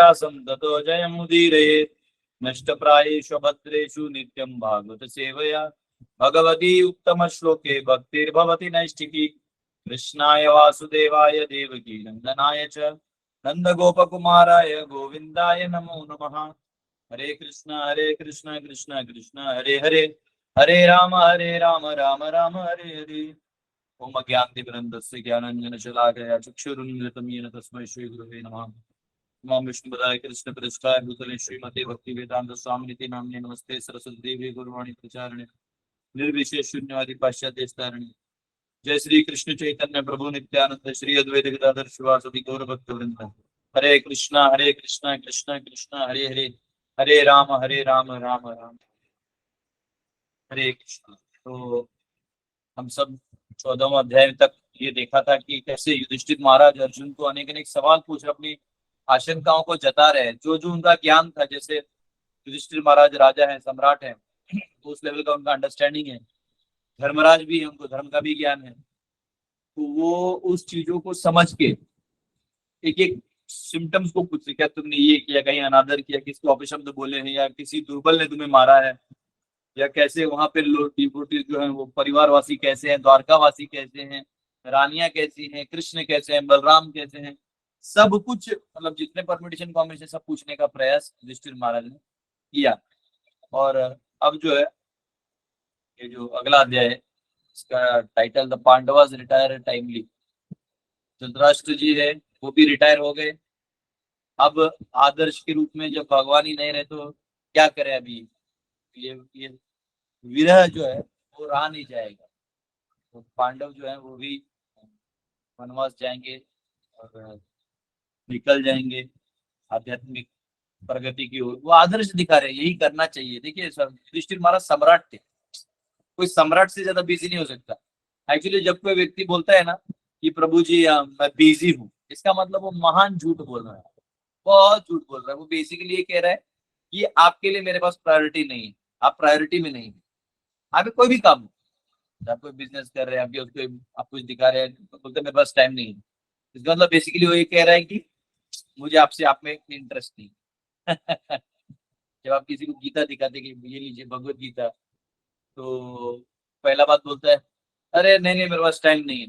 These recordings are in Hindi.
व्यासं ततो जयमुदीरयेत् नष्टप्रायेषु भद्रेषु नित्यं भागवत सेवया भगवती उत्तम श्लोके भक्तिर्भवति नैष्टिकी कृष्णाय वासुदेवाय देवकी नंदनाय च नंदगोपकुमाराय गोविंदाय नमो नमः। हरे कृष्ण कृष्ण कृष्ण हरे हरे हरे राम राम राम हरे हरे। ओम अज्ञानतिमिरन्धस्य ज्ञानाञ्जनशलाकया चक्षुरुन्मिलितं येन तस्मै श्रीगुरवे नमः। नमामि विष्णुपदाय कृष्णप्रेष्ठाय भूतले श्रीमते भक्तिवेदान्त स्वामिनिति नाम्ने नमस्ते सरस्वती देवी गुरुवाणी प्रचारिणे निर्विशेष शून्यवादी पाश्चात्य तारिणे। जय श्री कृष्ण चैतन्य प्रभु नित्यानंद श्री अद्वैत गदाधर शिवासदि गौर भक्त वृंद। हरे कृष्णा कृष्ण कृष्ण हरे हरे हरे राम राम राम हरे कृष्ण। तो हम सब 14वें अध्याय तक ये देखा था कि कैसे युधिष्ठिर महाराज अर्जुन को अनेक अनेक सवाल पूछ रहे, अपनी आशंकाओं को जता रहे हैं। जो जो उनका ज्ञान था, जैसे युधिष्ठिर महाराज राजा है, सम्राट है, तो उस लेवल का उनका अंडरस्टैंडिंग है। धर्मराज भी है, उनको धर्म का भी ज्ञान है। तो वो उस चीजों को समझ के एक एक सिम्टम्स को पूछ रहे, क्या तुमने ये किया, कहीं अनादर किया, किसको अपशब्द बोले हैं, या किसी दुर्बल ने तुम्हें मारा है, या कैसे वहां पे लोग डिवोटी जो है वो परिवारवासी कैसे हैं, द्वारकावासी कैसे हैं, रानियां कैसी हैं, कृष्ण कैसे हैं, बलराम कैसे हैं, सब कुछ मतलब जितने परमिटेशन कॉम्बिनेशन सब पूछने का प्रयास युधिष्ठिर महाराज ने किया। और अब जो है ये जो अगला अध्याय है इसका title the Pandavas retire timely. Dhritarashtra ji है वो भी रिटायर हो गए। अब आदर्श के रूप में जब भगवान ही नहीं रहे तो क्या करें। अभी ये विरह जो है वो रहा नहीं जाएगा। तो पांडव जो है वो भी वनवास जाएंगे और निकल जाएंगे आध्यात्मिक प्रगति की ओर। वो आदर्श दिखा रहे हैं, यही करना चाहिए। देखिए युधिष्ठिर महाराज सम्राट थे, कोई सम्राट से ज्यादा बिजी नहीं हो सकता। एक्चुअली जब कोई व्यक्ति बोलता है ना कि प्रभु जी मैं बिजी हूँ, इसका मतलब वो महान झूठ बोल रहा है, बहुत झूठ बोल रहा है। वो बेसिकली ये कह रहा है कि आपके लिए मेरे पास प्रायोरिटी नहीं है, आप प्रायोरिटी में नहीं है। आप कोई भी काम हो, आप कोई बिजनेस कर रहे हैं, अभी उसको आप कुछ दिखा रहे हैं तो बोलते मेरे पास टाइम नहीं है। इसका मतलब बेसिकली वो ये कह रहा है कि मुझे आपसे आप में इंटरेस्ट नहीं है। जब आप किसी को गीता दिखाते कि ये लीजिए भगवत गीता, तो पहला बात बोलता है अरे नहीं नहीं मेरे पास टाइम नहीं है।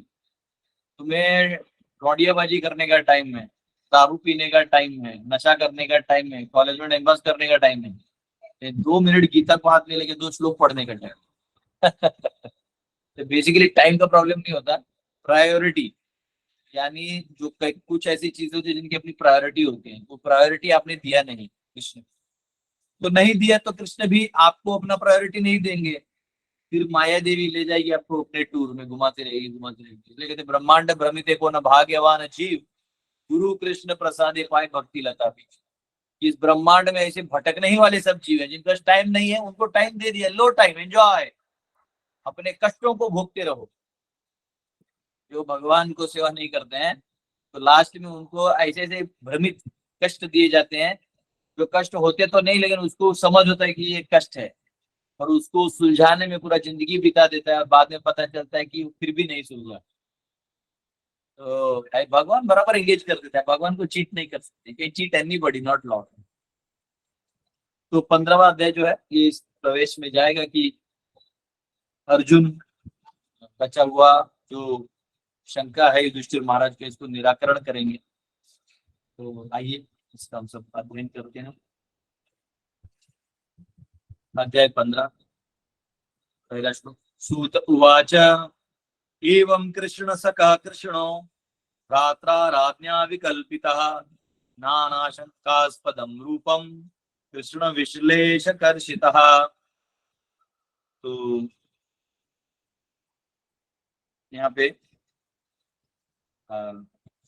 तुम्हें रौडियाबाजी करने का टाइम है, दारू पीने का टाइम है, नशा करने का टाइम है, कॉलेज में टाइम पास करने का टाइम है, 2 मिनट गीता को हाथ में लेके 2 श्लोक पढ़ने का टाइम। तो बेसिकली टाइम का प्रॉब्लम नहीं होता, प्रायोरिटी। यानी जो कुछ ऐसी चीजें होती है जिनकी अपनी प्रायोरिटी होती है, वो प्रायोरिटी आपने दिया नहीं कृष्ण तो नहीं दिया, तो कृष्ण भी आपको अपना प्रायोरिटी नहीं देंगे। फिर माया देवी ले जाएगी आपको अपने टूर में, घुमाते रहेगी घुमाते रहेगी। इसलिए कहते ब्रह्मांड भ्रमित को न भाग्यवान जीव गुरु कृष्ण प्रसादे पाए भक्ति लता बीच। इस ब्रह्मांड में ऐसे भटकने ही वाले सब जीव हैं जिनका टाइम नहीं है, उनको टाइम दे दिया, लो टाइम एंजॉय, अपने कष्टों को भोगते रहो। जो भगवान को सेवा नहीं करते हैं तो लास्ट में उनको ऐसे ऐसे भ्रमित कष्ट दिए जाते हैं, जो कष्ट होते तो नहीं लेकिन उसको समझ होता है कि ये कष्ट है, और उसको सुलझाने में पूरा जिंदगी बिता देता है, और बाद में पता चलता है कि फिर भी नहीं सुलझा। तो भगवान बराबर एंगेज कर देता है, भगवान को चीट नहीं कर सकते, cheat any body not Lord. तो 15वां अध्याय जो है ये इस प्रवेश में जाएगा कि अर्जुन बचा हुआ जो शंका है युधिष्ठिर महाराज के, इसको निराकरण करेंगे। तो आइए इसका हम सब अध्ययन करते हैं। अध्याय 15 पहला श्लोक। सूत उवाच एवं कृष्ण सखा कृष्णो भ्रात्रा राज्ञा विकल्पितः नानाशंकास्पदं रूपम कृष्ण विश्लेषकर्षितः। तो यहाँ पे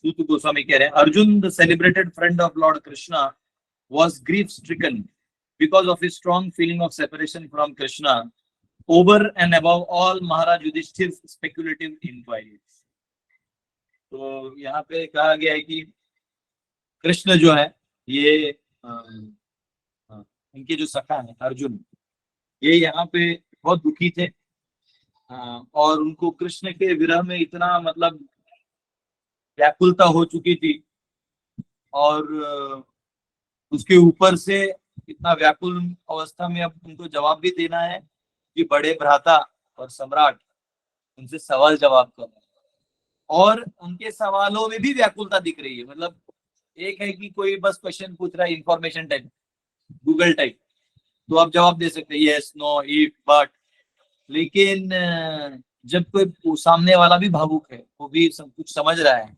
सूत गोस्वामी कह रहे हैं Arjun the celebrated friend of Lord Krishna was grief stricken because of his strong feeling of separation from Krishna over and above all Maharaj Yudhishthir's speculative inquiries। तो यहाँ पे कहा गया है कि कृष्ण जो है ये इनके जो सखा है अर्जुन, ये यहाँ पे बहुत दुखी थे। और उनको कृष्ण के विरह में इतना मतलब व्याकुलता हो चुकी थी, और उसके ऊपर से इतना व्याकुल अवस्था में अब उनको जवाब भी देना है कि बड़े भ्राता और सम्राट उनसे सवाल जवाब कर रहे हैं, और उनके सवालों में भी व्याकुलता दिख रही है। मतलब एक है कि कोई बस क्वेश्चन पूछ रहा है, इंफॉर्मेशन टाइप, गूगल टाइप, तो आप जवाब दे सकते हैं यस नो इफ बट। लेकिन जब कोई सामने वाला भी भावुक है, वो भी सब कुछ समझ रहा है,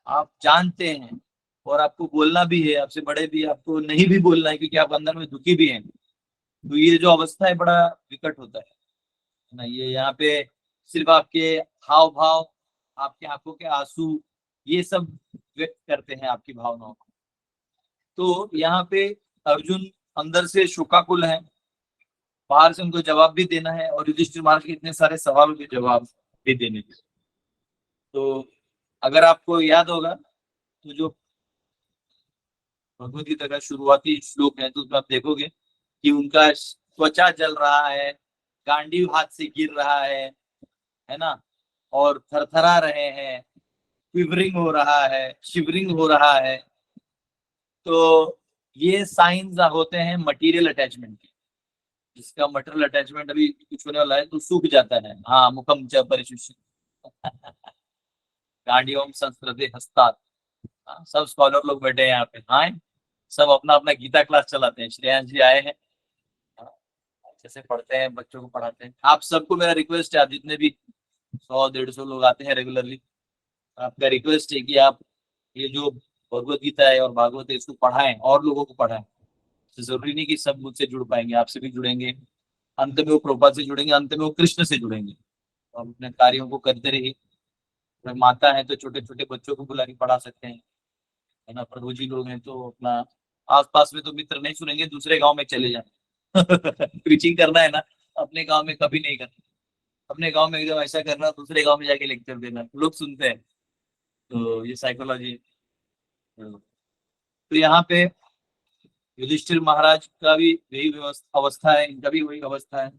आप जानते हैं, और आपको बोलना भी है, आपसे बड़े भी, आपको नहीं भी बोलना है क्योंकि आप अंदर में दुखी भी हैं, तो ये जो अवस्था है बड़ा विकट होता है ना। ये यहाँ पे सिर्फ आपके हाव भाव, आपके आंखों के आंसू, ये सब व्यक्त करते हैं आपकी भावनाओं को। तो यहाँ पे अर्जुन अंदर से शोकाकुल है, बाहर से उनको जवाब भी देना है, और युधिष्ठिर महाराज के इतने सारे सवालों के जवाब भी देने हैं। तो अगर आपको याद होगा तो जो भगवत गीता का शुरुआती श्लोक है, तो उसमें आप देखोगे कि उनका त्वचा जल रहा है, गांडीव हाथ से गिर रहा है ना, और थरथरा रहे हैं, क्विवरिंग हो रहा है, शिवरिंग हो रहा है। तो ये साइंस होते हैं मटेरियल अटैचमेंट के। जिसका मटेरियल अटैचमेंट अभी कुछ होने वाला है तो सूख जाता है। हाँ, मुखम च परिशुष्य गांडीवम संस्कृति हस्तात्। हाँ, सब स्कॉलर लोग बैठे हैं यहाँ पे। हाँ, सब अपना अपना गीता क्लास चलाते हैं। श्रेयांश जी आए हैं, हाँ, अच्छे से पढ़ते हैं, बच्चों को पढ़ाते हैं। आप सबको मेरा रिक्वेस्ट है, आप जितने भी 100-150 लोग आते हैं रेगुलरली, आपका रिक्वेस्ट है कि आप ये जो भगवत गीता है और भागवत है, इसको पढ़ाएं और लोगों को पढ़ाएं। तो जरूरी नहीं कि सब मुझसे जुड़ पाएंगे, आपसे भी जुड़ेंगे, अंत में वो प्रभुपाद से जुड़ेंगे, अंत में वो कृष्ण से जुड़ेंगे। तो हम अपने कार्यों को करते रहिए। अगर माता है तो छोटे छोटे बच्चों को बुला के पढ़ा सकते हैं, है ना। प्रभु जी लोग हैं तो अपना आसपास में तो मित्र नहीं सुनेंगे, दूसरे गांव में चले जाए। प्रीचिंग करना है ना, अपने गांव में कभी नहीं करना। अपने गांव में एकदम ऐसा करना, दूसरे गांव में जाके लेक्चर देना, लोग सुनते हैं। तो ये साइकोलॉजी। तो यहाँ पे युधिष्ठिर महाराज का भी यही अवस्था है, इनका भी वही अवस्था है।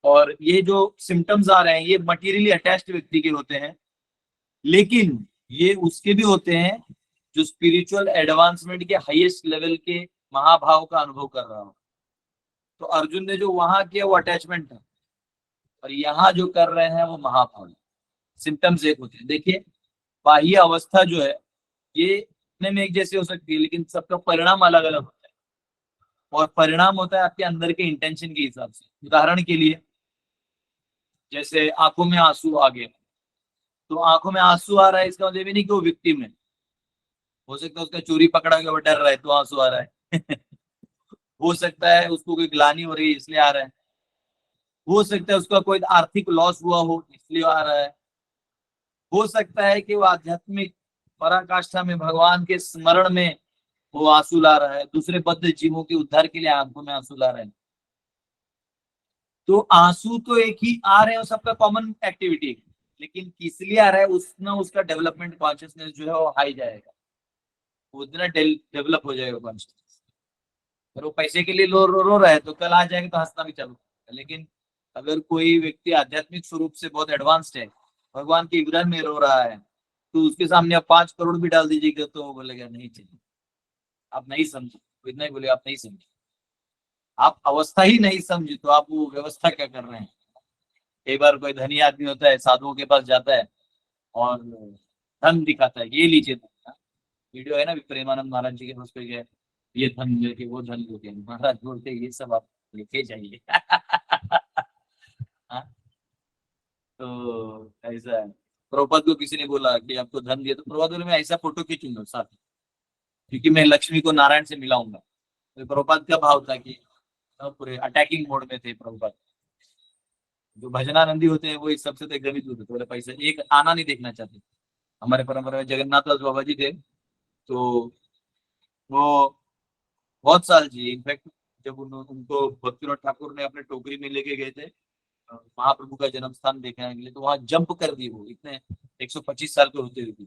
और ये जो सिम्टम्स आ रहे हैं, ये मटीरियली अटैच्ड व्यक्ति के होते हैं, लेकिन ये उसके भी होते हैं जो स्पिरिचुअल एडवांसमेंट के हाईएस्ट लेवल के महाभाव का अनुभव कर रहा हो। तो अर्जुन ने जो वहां किया वो अटैचमेंट है, और यहाँ जो कर रहे हैं वो महाभाव है। सिम्टम्स एक होते हैं। देखिए, बाह्य अवस्था जो है ये दिखने में एक जैसी हो सकती है, लेकिन सबका परिणाम अलग अलग होता है, और परिणाम होता है आपके अंदर के इंटेंशन के हिसाब से। उदाहरण के लिए, जैसे आंखों में आंसू आ गए, तो आंखों में आंसू आ रहा है, इसका मतलब ये नहीं कि वो विक्टिम है। हो सकता है उसका चोरी पकड़ा गया, वो डर रहा है तो आंसू आ रहा है। हो सकता है उसको कोई ग्लानि हो रही है इसलिए आ रहा है। हो सकता है उसका कोई आर्थिक लॉस हुआ हो इसलिए आ रहा है। हो सकता है कि वो आध्यात्मिक पराकाष्ठा में भगवान के स्मरण में वो आंसू ला रहा है, दूसरे बद्ध जीवों के उद्धार के लिए आंखों में आंसू ला रहा है। तो आंसू तो एक ही आ रहे हैं, सबका कॉमन एक्टिविटी है, लेकिन किस लिए आ रहा है, उसना उसका डेवलपमेंट कॉन्शियसनेस जो है वो हाई जाएगा, उतना डेवलप हो जाएगा कॉन्शियसनेस। अगर वो पैसे के लिए रो रहा है तो कल आ जाएगा तो हंसना भी चालू करेगा। लेकिन अगर कोई व्यक्ति आध्यात्मिक स्वरूप से बहुत एडवांस्ड है, भगवान के विग्रह में रो रहा है, तो उसके सामने आप 5 करोड़ भी डाल दीजिएगा तो वो बोलेगा नहीं चाहिए, आप नहीं समझे। वो इतना ही बोलेगा, आप नहीं समझे, आप अवस्था ही नहीं समझे, तो आप वो व्यवस्था क्या कर रहे हैं। कई बार कोई धनी आदमी होता है, साधुओं के पास जाता है और धन दिखाता है, ये लीजिए धन। वीडियो है ना, प्रेमानंद महाराज जी के पास कोई गया, ये धन लेके वो धन लेके, महाराज बोलते ये सब आप लेके जाइए। हाँ, तो ऐसा है। प्रभुपाद को किसी ने बोला कि आपको धन दिया, तो प्रभुपाद बोले मैं ऐसा फोटो खींचूंगा साथ में, क्योंकि मैं लक्ष्मी को नारायण से मिलाऊंगा। तो प्रभुपाद का भाव था कि पूरे अटैकिंग मोड में थे प्रभुपाद। जो भजनानंदी होते हैं वो इस सबसे तो एकदम ही दूर थे, बोले पैसे एक आना नहीं देखना चाहते। हमारे परंपरा में जगन्नाथ दास बाबा जी थे, तो वो बहुत साल जी, इनफैक्ट जब उनको भक्तिनाथ ठाकुर ने अपने टोकरी में लेके गए थे महाप्रभु का जन्म स्थान देखने के लिए, तो वहां जंप कर दी वो, इतने 125 साल के होते हुए भी।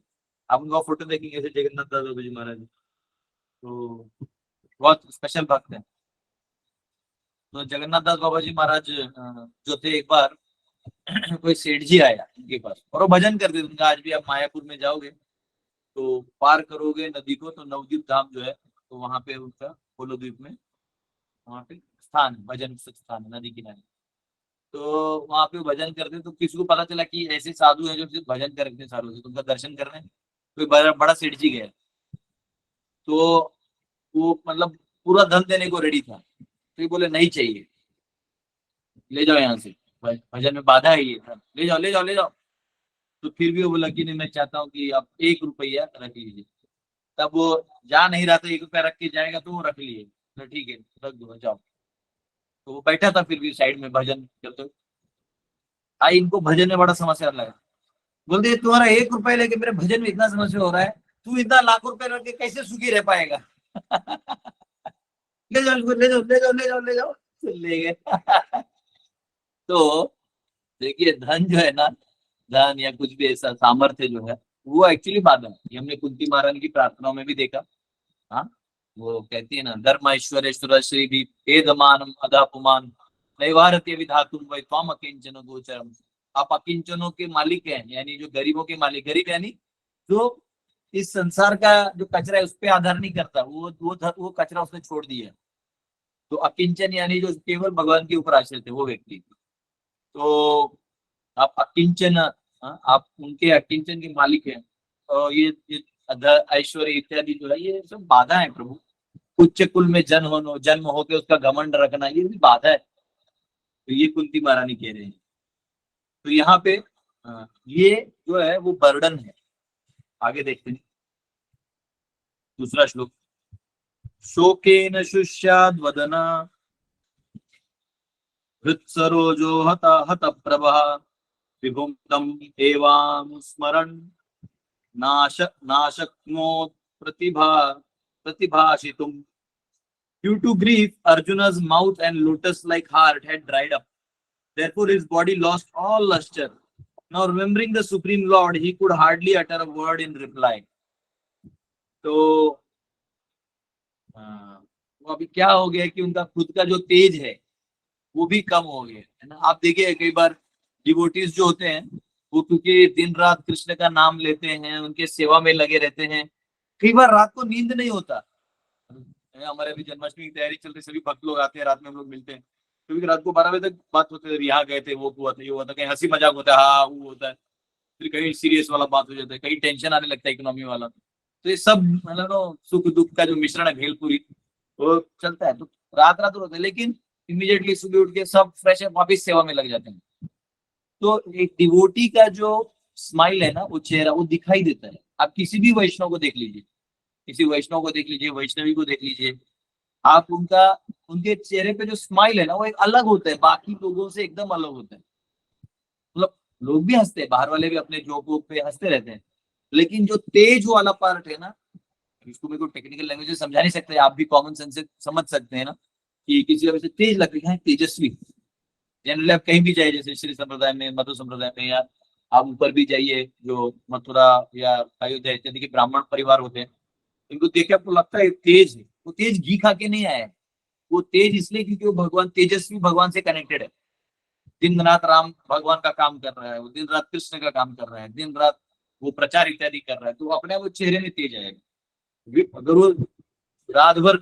आप उनका फोटो देखेंगे ऐसे, जगन्नाथ दास बाबा जी महाराज, तो बहुत स्पेशल भक्त है। तो जगन्नाथ दास बाबा जी महाराज जो थे, एक बार कोई सेठ जी आया उनके पास और वो भजन करते थे। उनका आज भी आप मायापुर में जाओगे तो पार करोगे नदी को तो नवदीप धाम जो है, तो वहां पे उनका पोलो द्वीप में वहां पे स्थान, भजन स्थान है, नदी किनारे। तो वहां पे वो भजन करते, तो किसी को पता चला कि ऐसे साधु हैं जो सिर्फ भजन करते हैं सालों से, तो उनका दर्शन करने कोई बड़ा बड़ा सेठ जी गया। तो वो मतलब पूरा धन देने को रेडी था, तो ये बोले नहीं चाहिए, ले जाओ यहाँ से, भजन में बाधा है ये, ले जाओ ले जाओ ले जाओ। तो फिर भी वो बोला कि नहीं, मैं चाहता हूँ कि आप 1 रुपया रख लीजिए। तब वो जा नहीं रहा था, 1 रुपया रख के जाएगा, तो वो रख लिए, तो ठीक है रख दो जाओ। तो वो बैठा था फिर भी साइड में भजन करते हुए। आई इनको भजन में बड़ा समस्या लगा। बोलते तुम्हारा 1 रुपया लेके मेरे भजन में इतना समस्या हो रहा है, तू इतना लाखों रुपए लेके कैसे सुखी रह पाएगा। ले जाओ इसको, ले जाओ ले जाओ ले जाओ ले जाओ, तो ले गए। तो देखिए धन जो है ना, धन या कुछ भी ऐसा सामर्थ्य जो है, वो एक्चुअली बाधा है। ये हमने कुंती महारानी की प्रार्थनाओं में भी देखा। हाँ, वो कहती है ना, धर्म ऐश्वर्य श्री भी भेदमानम अदापुमान नैवारत्य विधातुम वै त्वाम अकिंचन गोचरम। आप अकिंचनों के मालिक हैं, यानी जो गरीबों के मालिक, गरीब यानी जो इस संसार का जो कचरा है उस पर आधार नहीं करता, वो कचरा उसने छोड़ दिया। तो अकिंचन यानी जो केवल भगवान के ऊपर आश्रित है वो व्यक्ति। तो आप अकिंचन, आप उनके अकिंचन के मालिक हैं। और ये ऐश्वर्य इत्यादि जो है ये सब बाधा है प्रभु। उच्च कुल में जन्म होके उसका घमंड रखना, ये भी बाधा है। तो ये कुंती महारानी कह रहे हैं। तो यहाँ पे ये जो है वो बर्डन है। आगे देखते हैं दूसरा श्लोक। शोकेन शुष्याद वदना हृत्सरोजो हत हत प्रभः विभुं तम एवां स्मरन् नाशक्नोत् प्रतिभा प्रतिभाषितुम्। Due to grief, Arjuna's mouth and lotus-like heart had dried up. Therefore, his body lost all luster. Now, remembering the Supreme Lord, he could hardly utter a word in reply. तो वो अभी क्या हो गया कि उनका खुद का जो तेज है वो भी कम हो गया है ना। आप देखिए कई बार डिवोटीज जो होते हैं वो क्योंकि दिन रात कृष्ण का नाम लेते हैं, उनके सेवा में लगे रहते हैं, कई बार रात को नींद नहीं होता। हमारे अभी जन्माष्टमी की तैयारी चल रही, सभी भक्त लोग आते हैं, रात में हम लोग मिलते हैं, क्योंकि रात को 12 बजे तक बात होती है, यहाँ गए थे, वो हुआ था, ये हुआ था, कहीं हंसी मजाक होता है, हाँ वो होता है, फिर कहीं सीरियस वाला बात हो जाता है, कहीं टेंशन आने लगता है इकोनॉमी वाला। तो ये सब मतलब सुख दुख का जो मिश्रण है, भेलपुरी, वो चलता है। तो रात रात होता है, लेकिन इमीडिएटली सुबह उठ के सब फ्रेश है, वापिस सेवा में लग जाते हैं। तो एक डिवोटी का जो स्माइल है ना, वो चेहरा वो दिखाई देता है। आप किसी भी वैष्णव को देख लीजिए, किसी वैष्णव को देख लीजिए, वैष्णवी को देख लीजिए, आप उनका उनके चेहरे पे जो स्माइल है ना वो एक अलग होता है, बाकी लोगों से एकदम अलग होता है। मतलब लोग भी हंसते हैं, बाहर वाले भी अपने जोक वोक पे हंसते रहते हैं, लेकिन जो तेज वाला पार्ट है ना, इसको मेरे को टेक्निकल लैंग्वेज से समझा नहीं सकते, आप भी कॉमन सेंस से समझ सकते हैं ना, कि किसी वजह से तेज लग रही है, तेजस्वी। जनरली आप कहीं भी जाइए, जैसे श्री संप्रदाय में, मधु संप्रदाय में, या आप ऊपर भी जाइए जो मथुरा या अयोध्या इत्यादि के ब्राह्मण परिवार होते हैं, इनको देख के आपको लगता है तेज है। वो तेज घी खा के नहीं आया है, वो तेज इसलिए क्योंकि वो भगवान तेजस्वी, भगवान से कनेक्टेड है। दिन रात राम भगवान का काम कर रहा है, वो दिन रात कृष्ण का काम कर रहा है, दिन रात वो प्रचार इत्यादि कर रहा है, तो अपने वो चेहरे में तेज आएगा। अगर वो रात भर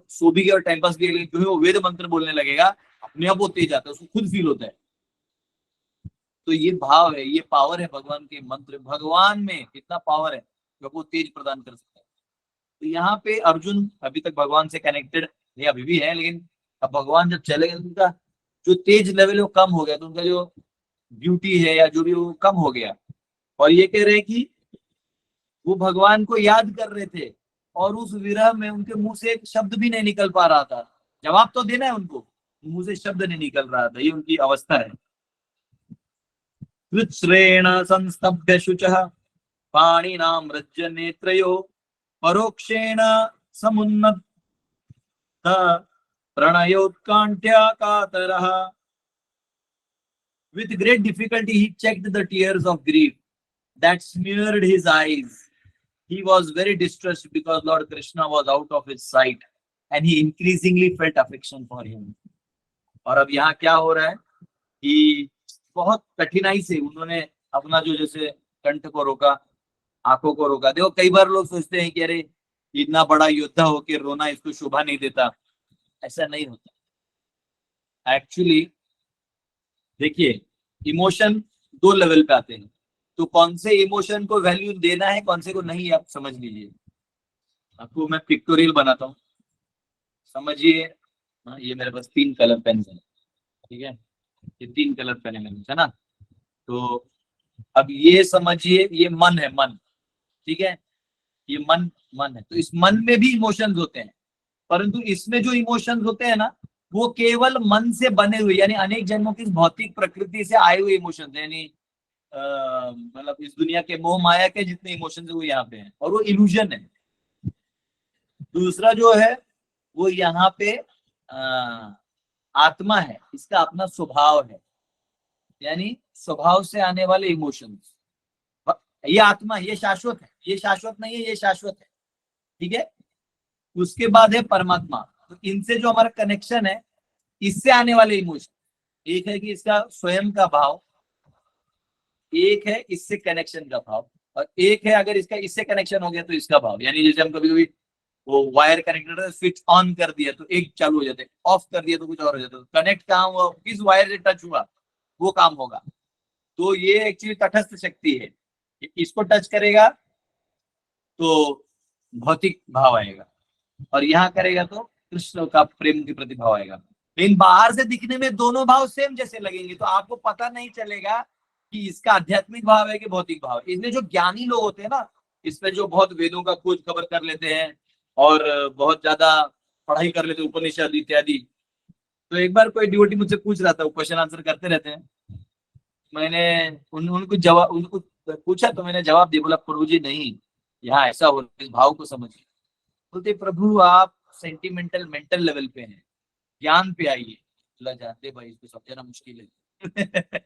सो भी गया और टाइम पास भी, लेकिन वो वेद मंत्र बोलने लगेगा, अपने आप वो तेज आता है, उसको खुद फील होता है। तो ये भाव है, ये पावर है भगवान के मंत्र, भगवान में इतना पावर है कि वो तेज प्रदान कर सकता है। तो यहाँ पे अर्जुन अभी तक भगवान से कनेक्टेड है, अभी भी है, लेकिन अब भगवान जब चले गए, उनका जो तेज लेवल है वो कम हो गया, तो उनका जो ब्यूटी है या जो भी वो कम हो गया। और ये कह रहे हैं कि वो भगवान को याद कर रहे थे और उस विरह में उनके मुंह से एक शब्द भी नहीं निकल पा रहा था। जवाब तो देना है उनको, मुंह से शब्द नहीं निकल रहा था, ये उनकी अवस्था है। कृच्छ्रेण संस्तभ्य शुचः पाणिनां मृज्य नेत्रयो परोक्षेण समुन्नत प्रणयोत्कांठ्या कातरः। With great difficulty he checked the tears of grief that smeared his eyes. He was very distressed because Lord Krishna was out of his sight and he increasingly felt affection for him. और अब यहाँ क्या हो रहा है कि बहुत कठिनाई से उन्होंने अपना जो जैसे कंठ को रोका, आंखों को रोका। देखो कई बार लोग सोचते हैं कि अरे इतना बड़ा योद्धा होके रोना इसको शोभा नहीं देता, ऐसा नहीं होता एक्चुअली। देखिए, इमोशन दो लेवल पे आते हैं, तो कौन से इमोशन को वैल्यू देना है, कौन से को नहीं, आप समझ लीजिए। आपको मैं पिक्टोरियल बनाता हूँ, समझिए। हाँ, ये मेरे पास 3 कलर पेन है, ठीक है, ये 3 कलर पेन है मेरे पास, है ना। तो अब ये समझिए, ये मन है, मन, ठीक है, ये मन, मन है। तो इस मन में भी इमोशंस होते हैं, परंतु इसमें जो इमोशंस होते हैं ना, वो केवल मन से बने हुए, यानी अनेक जन्मों की इस भौतिक प्रकृति से आए हुए इमोशंस, यानी मतलब इस दुनिया के मोह माया के जितने इमोशंस है वो यहाँ पे हैं, और वो इल्यूजन है। दूसरा जो है वो यहाँ पे आत्मा है, इसका अपना स्वभाव है, यानी स्वभाव से आने वाले इमोशंस। ये आत्मा, ये शाश्वत है, ये शाश्वत नहीं है, ये शाश्वत है, ठीक है। उसके बाद है परमात्मा। तो इनसे जो हमारा कनेक्शन है, इससे आने वाले इमोशन, एक है कि इसका स्वयं का भाव, एक है इससे कनेक्शन का भाव, और एक है अगर इसका इससे कनेक्शन हो गया तो इसका भाव। यानी जैसे हम कभी कभी वो वायर कनेक्टेड है, स्विच ऑन कर दिया तो एक चालू हो जाता है, ऑफ कर दिया तो कुछ और हो जाता है। कनेक्ट कहाँ हुआ, किस वायर से टच हुआ, वो काम होगा। तो ये एक्चुअली तटस्थ शक्ति है, इसको टच करेगा तो भौतिक भाव आएगा, और यहाँ करेगा तो कृष्ण का प्रेम के प्रति भाव आएगा। लेकिन बाहर से दिखने में दोनों भाव सेम जैसे लगेंगे, तो आपको पता नहीं चलेगा कि इसका आध्यात्मिक भाव है कि भौतिक भाव है। इसमें जो ज्ञानी लोग होते हैं ना, इसमें जो बहुत वेदों का खोज खबर कर लेते हैं और बहुत ज्यादा पढ़ाई कर लेते हैं, उपनिषद इत्यादि। तो एक बार कोई डिवोटी मुझसे पूछ रहा था, वो क्वेश्चन आंसर करते रहते हैं, मैंने उनको जवाब, उनको पूछा तो मैंने जवाब दिया, बोला प्रभु जी नहीं, यहाँ ऐसा हो, इस भाव को समझिए। बोलते प्रभु आप सेंटिमेंटल मेंटल लेवल पे हैं, ज्ञान पे आइए। बोला जानते भाई, इसको समझना मुश्किल है।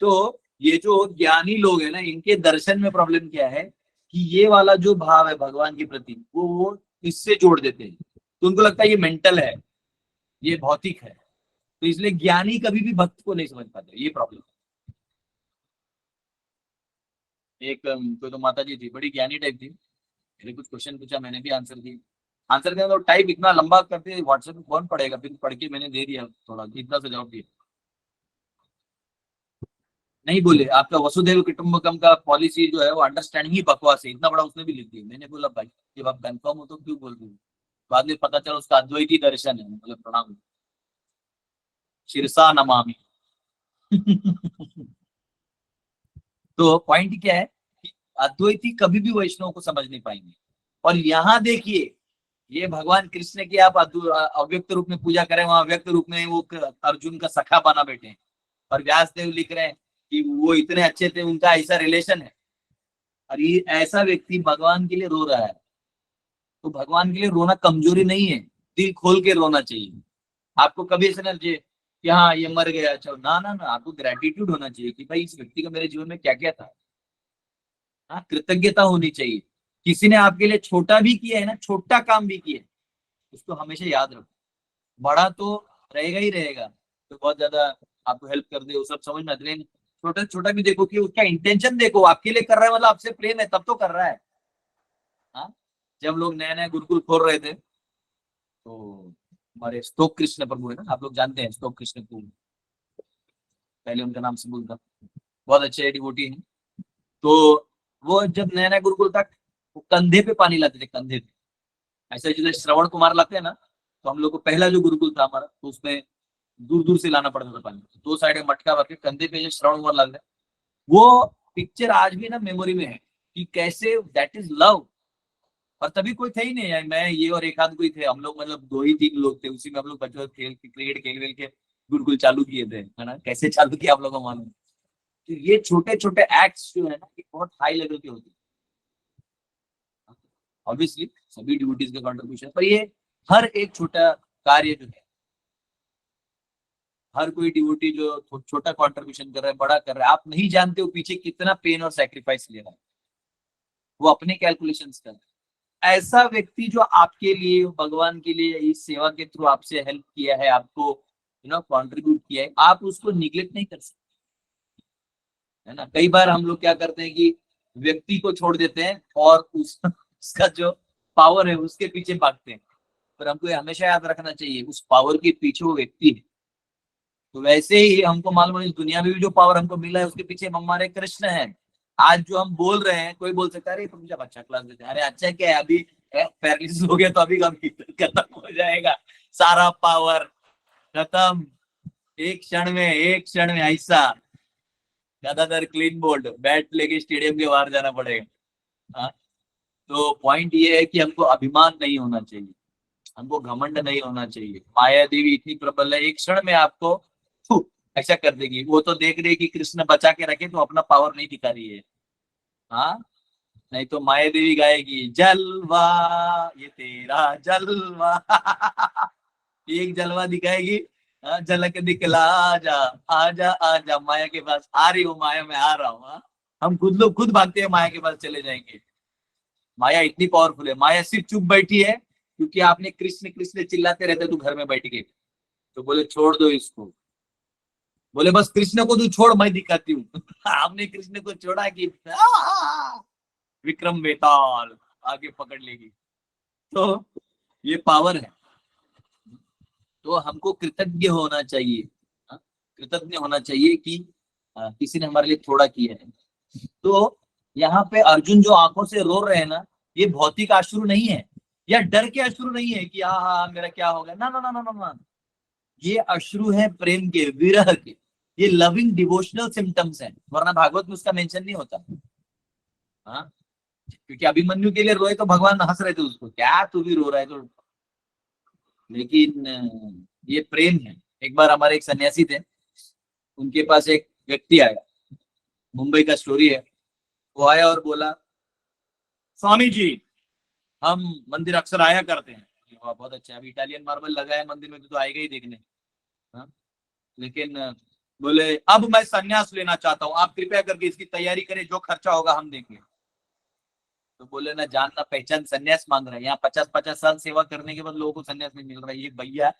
तो ये जो ज्ञानी लोग हैं ना, इनके दर्शन में प्रॉब्लम क्या है कि ये वाला जो भाव है भगवान के प्रति, वो इससे जोड़ देते हैं, तो उनको लगता है ये मेंटल है, ये भौतिक है। तो इसलिए ज्ञानी कभी भी भक्त को नहीं समझ पाते, ये प्रॉब्लम। एक कोई तो माता जी थी, बड़ी ज्ञानी टाइप थी, मैंने कुछ क्वेश्चन पूछा, मैंने भी आंसर दिया। आंसर करना तो टाइप इतना लंबा करते व्हाट्सएप में कौन पढ़ेगा, फिर पढ़ के मैंने दे दिया, थोड़ा इतना सा जवाब दिया। नहीं बोले आपका वसुधैव कुटुंबकम का पॉलिसी जो है वो अंडरस्टैंडिंग ही बकवास है, इतना बड़ा उसने भी लिख दिया। मैंने बोला भाई जब आप कंफर्म हो तो क्यों बोल रहे हो। बाद में पता चला उसका अद्वैती दर्शन है, मतलब प्रणाम, शिरसा नमामि। तो पॉइंट क्या है कि अद्वैती कभी भी वैष्णव को समझ नहीं पाएंगे। और यहाँ देखिए, ये भगवान कृष्ण की आप अव्यक्त रूप में पूजा करें, वहां व्यक्त रूप में वो अर्जुन का सखा बना बैठे हैं, और व्यासदेव लिख रहे हैं कि वो इतने अच्छे थे, उनका ऐसा रिलेशन है, और ये ऐसा व्यक्ति भगवान के लिए रो रहा है। तो भगवान के लिए रोना कमजोरी नहीं है, दिल खोल के रोना चाहिए। आपको कभी ऐसा ना चाहिए कि हाँ ये मर गया, अच्छा, ना ना ना, आपको ग्रेटिट्यूड होना चाहिए कि भाई इस व्यक्ति का मेरे जीवन में क्या क्या था। हाँ, कृतज्ञता होनी चाहिए। किसी ने आपके लिए छोटा भी किया है ना, छोटा काम भी किया है, उसको हमेशा याद रखो। बड़ा तो रहेगा ही रहेगा, तो बहुत ज्यादा आपको हेल्प कर दे वो सब समझ में आता है, लेकिन छोटा छोटा भी देखो कि उसका इंटेंशन देखो, आपके लिए कर रहा है मतलब आपसे प्रेम है, तब तो कर रहा है। हाँ, जब लोग नए नए गुरुकुल खोल रहे थे, तो हमारे स्तोक कृष्ण प्रभु है ना, आप लोग जानते हैं स्तोक कृष्ण को, पहले उनका नाम से बोलता, बहुत अच्छे डिवोटी हैं। तो वो जब नया नया गुरुकुल था, वो कंधे पे पानी लाते थे, कंधे पे, ऐसे जैसे श्रवण कुमार लाते हैं ना। तो हम लोग को पहला जो गुरुकुल था हमारा, तो उसमें दूर दूर से लाना पड़ता था पानी, दो साइड में मटका भर के कंधे पे जो श्रवण कुमार लाते हैं, वो पिक्चर आज भी ना मेमोरी में है कि कैसे दैट इज लव। और तभी कोई थे ही नहीं यार, मैं ये और एक आध कोई थे, हम लोग मतलब 2 ही 3 लोग थे, उसी में हम लोग बच्चों खेल क्रिकेट खेल खेल के गुरुकुल चालू किए थे, है ना। कैसे चालू किया आप लोगों को मालूम। तो ये छोटे छोटे एक्ट्स जो है ना, ये बहुत हाई लेवल के होते हैं। ऑब्वियसली सभी ड्यूटीज का कंट्रीब्यूशन, पर ये हर एक छोटा कार्य जो है, हर कोई डिवोटी जो छोटा कंट्रीब्यूशन कर रहा है, बड़ा कर रहा है, आप नहीं जानते वो पीछे कितना पेन और सेक्रीफाइस ले रहा है, वो अपने कैलकुलेशंस कर रहा है। ऐसा व्यक्ति जो आपके लिए, भगवान के लिए इस सेवा के थ्रू आपसे हेल्प किया है, आपको कंट्रीब्यूट किया है, आप उसको निग्लेक्ट नहीं कर सकते, है ना। कई बार हम लोग क्या करते हैं कि व्यक्ति को छोड़ देते हैं और उसका जो पावर है उसके पीछे भागते हैं। पर हमको ये हमेशा याद रखना चाहिए उस पावर के पीछे वो व्यक्ति है। तो वैसे ही हमको मालूम है इस दुनिया में भी जो पावर हमको मिला है उसके पीछे हमारे कृष्ण है। आज जो हम बोल रहे हैं, कोई बोल सकता है अरे तुम जब अच्छा क्लास देते हैं, अरे अच्छा क्या है, अभी पैरालिसिस हो गया तो अभी कभी खत्म हो जाएगा सारा पावर, खत्म एक क्षण में ऐसा। ज्यादातर क्लीन बोल्ड बैट लेके स्टेडियम के बाहर जाना पड़ेगा। हाँ? तो पॉइंट ये है कि हमको अभिमान नहीं होना चाहिए, हमको घमंड नहीं होना चाहिए। माया देवी इतनी प्रबल है, एक क्षण में आपको फू, ऐसा कर देगी। वो तो देख रही है कि कृष्ण बचा के रखे तो अपना पावर नहीं दिखा रही है। हाँ, नहीं तो माया देवी गाएगी जलवा ये तेरा जलवा एक जलवा दिखाएगी। हाँ, झलक दिखला आजा आजा आजा माया के पास, आ रही हो माया, मैं आ रहा हूँ। हाँ? हम खुद लोग खुद भागते हैं माया के पास चले जाएंगे। माया इतनी पावरफुल है। माया सिर्फ चुप बैठी है क्योंकि आपने कृष्ण कृष्ण चिल्लाते रहते तू घर में बैठ के, तो बोले छोड़ दो इसको। बोले बस कृष्ण को तू छोड़, मैं दिखाती हूँ आपने कृष्ण को छोड़ा कि विक्रम बेताल आगे पकड़ लेगी। तो ये पावर है। तो हमको कृतज्ञ होना चाहिए। हाँ? कृतज्ञ होना चाहिए कि किसी ने हमारे लिए थोड़ा किया है। तो यहाँ पे अर्जुन जो आंखों से रो रहे हैं ना, ये भौतिक अश्रु नहीं है, या डर के अश्रु नहीं है कि हाँ मेरा क्या होगा, ना ना ना ना ना ना। ये अश्रु है प्रेम के, विरह के। ये लविंग डिवोशनल सिम्टम्स हैं, वरना भागवत में उसका मेंशन नहीं होता। हाँ, क्योंकि अभिमन्यु के लिए रोए तो भगवान हंस रहे थे उसको, क्या तू भी रो रहा है तो। लेकिन ये प्रेम है। एक बार हमारे एक सन्यासी थे, उनके पास एक व्यक्ति आया, मुंबई का स्टोरी है। वो आया और बोला स्वामी जी हम मंदिर अक्सर आया करते हैं। बहुत अच्छा, अभी इटालियन मार्बल लगा है मंदिर में तो आएगा ही देखने। हाँ? लेकिन बोले अब मैं संन्यास लेना चाहता हूँ, आप कृपया करके इसकी तैयारी करें, जो खर्चा होगा हम देंगे। तो बोले ना जान ना पहचान संन्यास मांग रहा है, यहाँ 50-50 साल सेवा करने के बाद लोगों को संन्यास नहीं मिल रहा है ये भैया।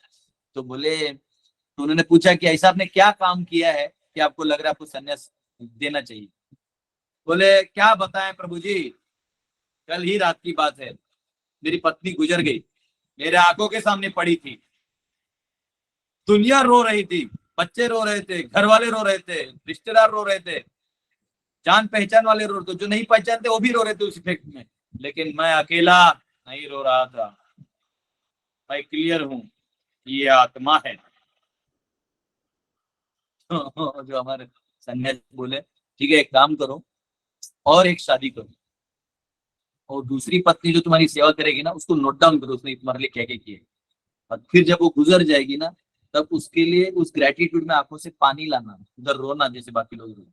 तो बोले, तो उन्होंने पूछा कि ऐसा आपने क्या काम किया है कि आपको लग रहा है आपको संन्यास देना चाहिए। बोले क्या बताएं प्रभु जी, कल ही रात की बात है, मेरी पत्नी गुजर गई, मेरे आंखों के सामने पड़ी थी, दुनिया रो रही थी, बच्चे रो रहे थे, घर वाले रो रहे थे, रिश्तेदार रो रहे थे, जान पहचान वाले रो रहे थे, जो नहीं पहचानते वो भी रो रहे थे उस इफेक्ट में। लेकिन मैं अकेला नहीं रो रहा था, मैं क्लियर हूं, ये आत्मा है। जो हमारे सन्यासी बोले ठीक है एक काम करो और एक शादी करो, और दूसरी पत्नी जो तुम्हारी सेवा करेगी ना उसको नोट डाउन करो उसने तुम्हारे लिए क्या क्या किया है। और फिर जब वो गुजर जाएगी ना, तब उसके लिए उस ग्रेटिट्यूड में आंखों से पानी लाना, उधर रोना जैसे बाकी लोग रो,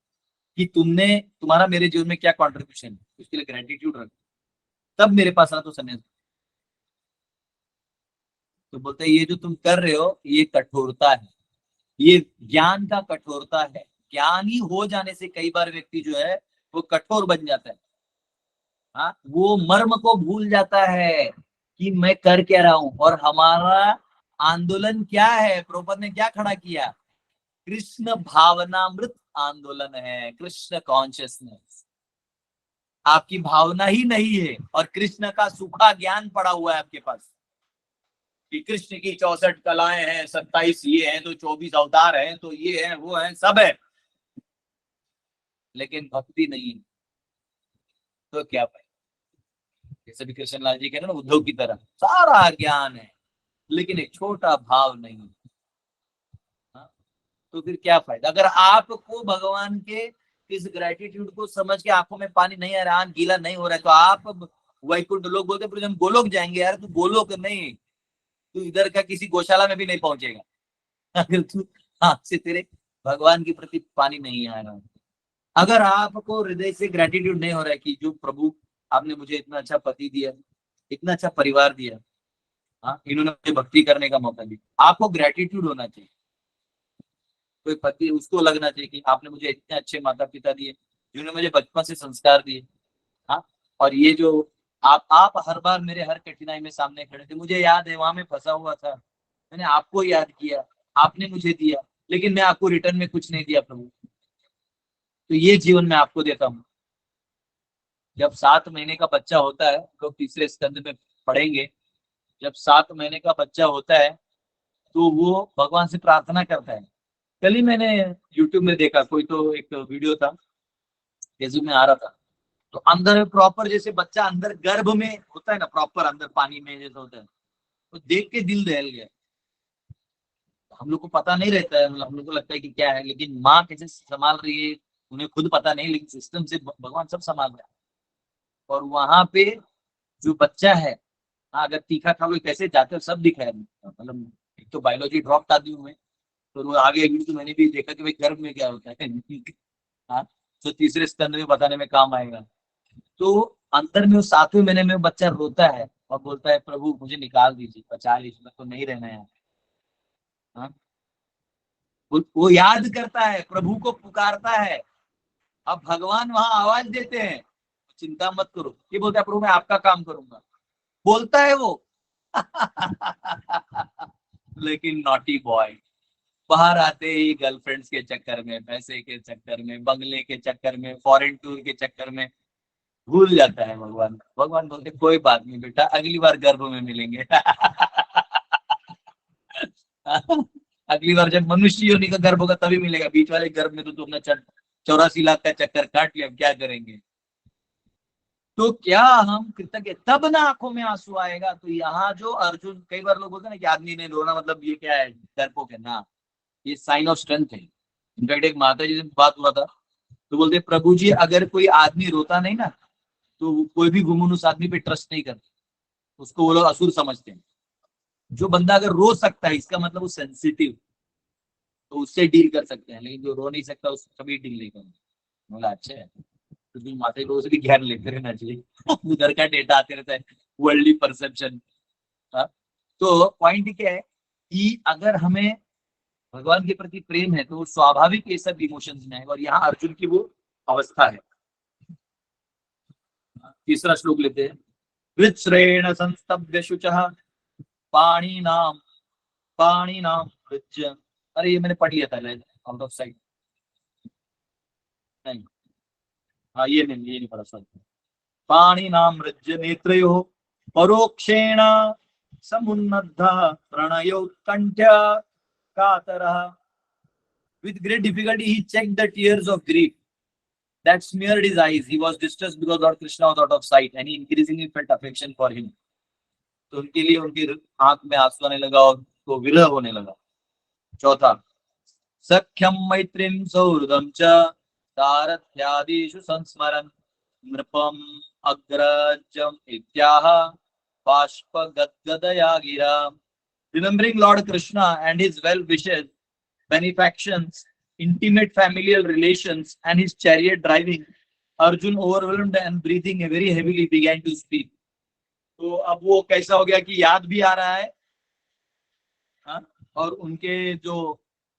कि तुमने तुम्हारा मेरे जीवन में क्या कॉन्ट्रीब्यूशन है, उसके लिए ग्रेटिट्यूड रखो, तब मेरे पास आना तो सन्यास। तो बोलते हैं ये जो तुम कर रहे हो ये कठोरता है, ये ज्ञान का कठोरता है। ज्ञानी हो जाने से कई बार व्यक्ति जो है वो कठोर बन जाता है। हाँ, वो मर्म को भूल जाता है कि मैं कर क्या रहा हूं। और हमारा आंदोलन क्या है, प्रभुपद ने क्या खड़ा किया, कृष्ण भावनामृत आंदोलन है, कृष्ण कॉन्शियसनेस। आपकी भावना ही नहीं है और कृष्ण का सूखा ज्ञान पड़ा हुआ है आपके पास कि कृष्ण की 64 कलाएं हैं, 27 ये हैं तो 24 अवतार हैं तो ये है वो है सब है, लेकिन भक्ति नहीं है। तो क्या पाए, जैसे भी कृष्ण लाल जी कह रहे ना उद्धव की तरह सारा ज्ञान है लेकिन एक छोटा भाव नहीं। हाँ? तो फिर क्या फायदा अगर आपको भगवान के इस ग्रेटिट्यूड को समझ के आंखों में पानी नहीं आ रहा, आंख गीला नहीं हो रहा है, तो आप वैकुंठ, लोग बोलते हैं हम गोलोक जाएंगे, यार तू गोलोक नहीं, तू इधर का किसी गौशाला में भी नहीं पहुंचेगा अगर तू हाँ से तेरे भगवान के प्रति पानी नहीं आ रहा है। अगर आपको हृदय से ग्रेटिट्यूड नहीं हो रहा है कि जो प्रभु आपने मुझे इतना अच्छा पति दिया, इतना अच्छा परिवार दिया, हाँ इन्होंने मुझे भक्ति करने का मौका दिया, आपको ग्रेटिट्यूड होना चाहिए। कोई पति उसको लगना चाहिए कि आपने मुझे इतने अच्छे माता पिता दिए जिन्होंने मुझे बचपन से संस्कार दिए। हाँ, और ये जो आप हर बार मेरे हर कठिनाई में सामने खड़े थे, मुझे याद है वहां में फंसा हुआ था, मैंने आपको याद किया, आपने मुझे दिया, लेकिन मैं आपको रिटर्न में कुछ नहीं दिया प्रभु, तो ये जीवन में आपको देता हूँ। जब 7 महीने का बच्चा होता है, लोग तीसरे स्कंद में पढ़ेंगे, जब 7 महीने का बच्चा होता है तो वो भगवान से प्रार्थना करता है। कल ही मैंने यूट्यूब में देखा, कोई तो एक वीडियो था, फेसबुक में आ रहा था, तो अंदर प्रॉपर जैसे बच्चा अंदर गर्भ में होता है ना, प्रॉपर अंदर पानी में जैसा होता है, तो देख के दिल दहल गया। हम लोग को पता नहीं रहता है, मतलब हम लोग को लगता है कि क्या है, लेकिन माँ कैसे संभाल रही है उन्हें खुद पता नहीं, लेकिन सिस्टम से भगवान सब संभाल रहा है। और वहां पे जो बच्चा है, हाँ, अगर तीखा खा लो कैसे जाते हो सब दिखा है, मतलब एक तो बायोलॉजी ड्रॉप आदमी हूँ मैं, तो वो आगे अभी तो मैंने भी देखा कि भाई गर्भ में क्या होता है। हाँ, तो तीसरे स्कंद में बताने में काम आएगा। तो अंदर में वो 7वें महीने में बच्चा रोता है और बोलता है प्रभु मुझे निकाल दीजिए, बचा लीजिए, मैं तो नहीं रहना है। हाँ, वो याद करता है, प्रभु को पुकारता है। अब भगवान वहां आवाज देते हैं, चिंता मत करो, ये बोलता है प्रभु मैं आपका काम करूंगा, बोलता है वो। लेकिन नॉटी बॉय बाहर आते ही गर्लफ्रेंड्स के चक्कर में, पैसे के चक्कर में, बंगले के चक्कर में, फॉरेन टूर के चक्कर में भूल जाता है भगवान। भगवान बोलते कोई बात नहीं बेटा, अगली बार गर्भ में मिलेंगे। अगली बार जब मनुष्य योनि का गर्भ होगा तभी मिलेगा, बीच वाले गर्भ में तो तुमने 84 लाख का चक्कर काट लिया, अब क्या करेंगे। तो क्या हम कृतज्ञ, तब ना आंखों में आंसू आएगा। तो यहाँ जो अर्जुन, कई बार लोग बोलते हैं ना कि आदमी ने रोना मतलब ये क्या है, डरपोक है ना, ये साइन ऑफ स्ट्रेंथ है। इनफैक्ट एक माता जी से बात हुआ था, तो बोलते प्रभु जी अगर कोई आदमी रोता नहीं ना, तो कोई भी गुमन उस आदमी पे ट्रस्ट नहीं करते, उसको वो लोग असुर समझते हैं। जो बंदा अगर रो सकता है इसका मतलब वो सेंसिटिव, तो उससे डील कर सकते हैं, लेकिन जो रो नहीं सकता उससे कभी डील नहीं करेंगे। बोला अच्छा है, तो माता जी से भी ज्ञान लेते रहना चाहिए। उधर का डेटा आते रहता है, वर्ल्डली परसेप्शन। तो पॉइंट क्या है कि अगर हमें भगवान के प्रति प्रेम है तो स्वाभाविक ये सब इमोशंस में है, और यहाँ अर्जुन की वो अवस्था है। तीसरा श्लोक लेते हैं। विश्रेण संस्तभ्य शुचः पाणिनाम पाणिनाम वृज्य। अरे ये मैंने पढ़ लिया था, आउट ऑफ साइट। नहीं, हाँ ये नहीं पढ़ा sir. पाणिनाम वृज्य नेत्रयोः परोक्षेण समुन्नद्धः प्रणयोत्कण्ठ्य कातरः। With great difficulty he checked the tears of grief that smeared his eyes. He was distressed because Lord Krishna was out of sight and he increasingly felt affection for him. तो उनके लिए उनकी आंख में आंसू आने लगा और तो विरह होने लगा। चौथा, सख्यम मैत्रीम सौहृदम च सारथ्यादिषु संस्मरन् नृपम अग्रजम इत्याह बाष्पगद्गदया गिरा। Remembering Lord Krishna and his well wishes, benefactions, intimate familial relations, and his chariot driving, Arjun, overwhelmed and breathing very heavily, began to speak. तो अब वो कैसा हो गया कि याद भी आ रहा है, हाँ? और उनके जो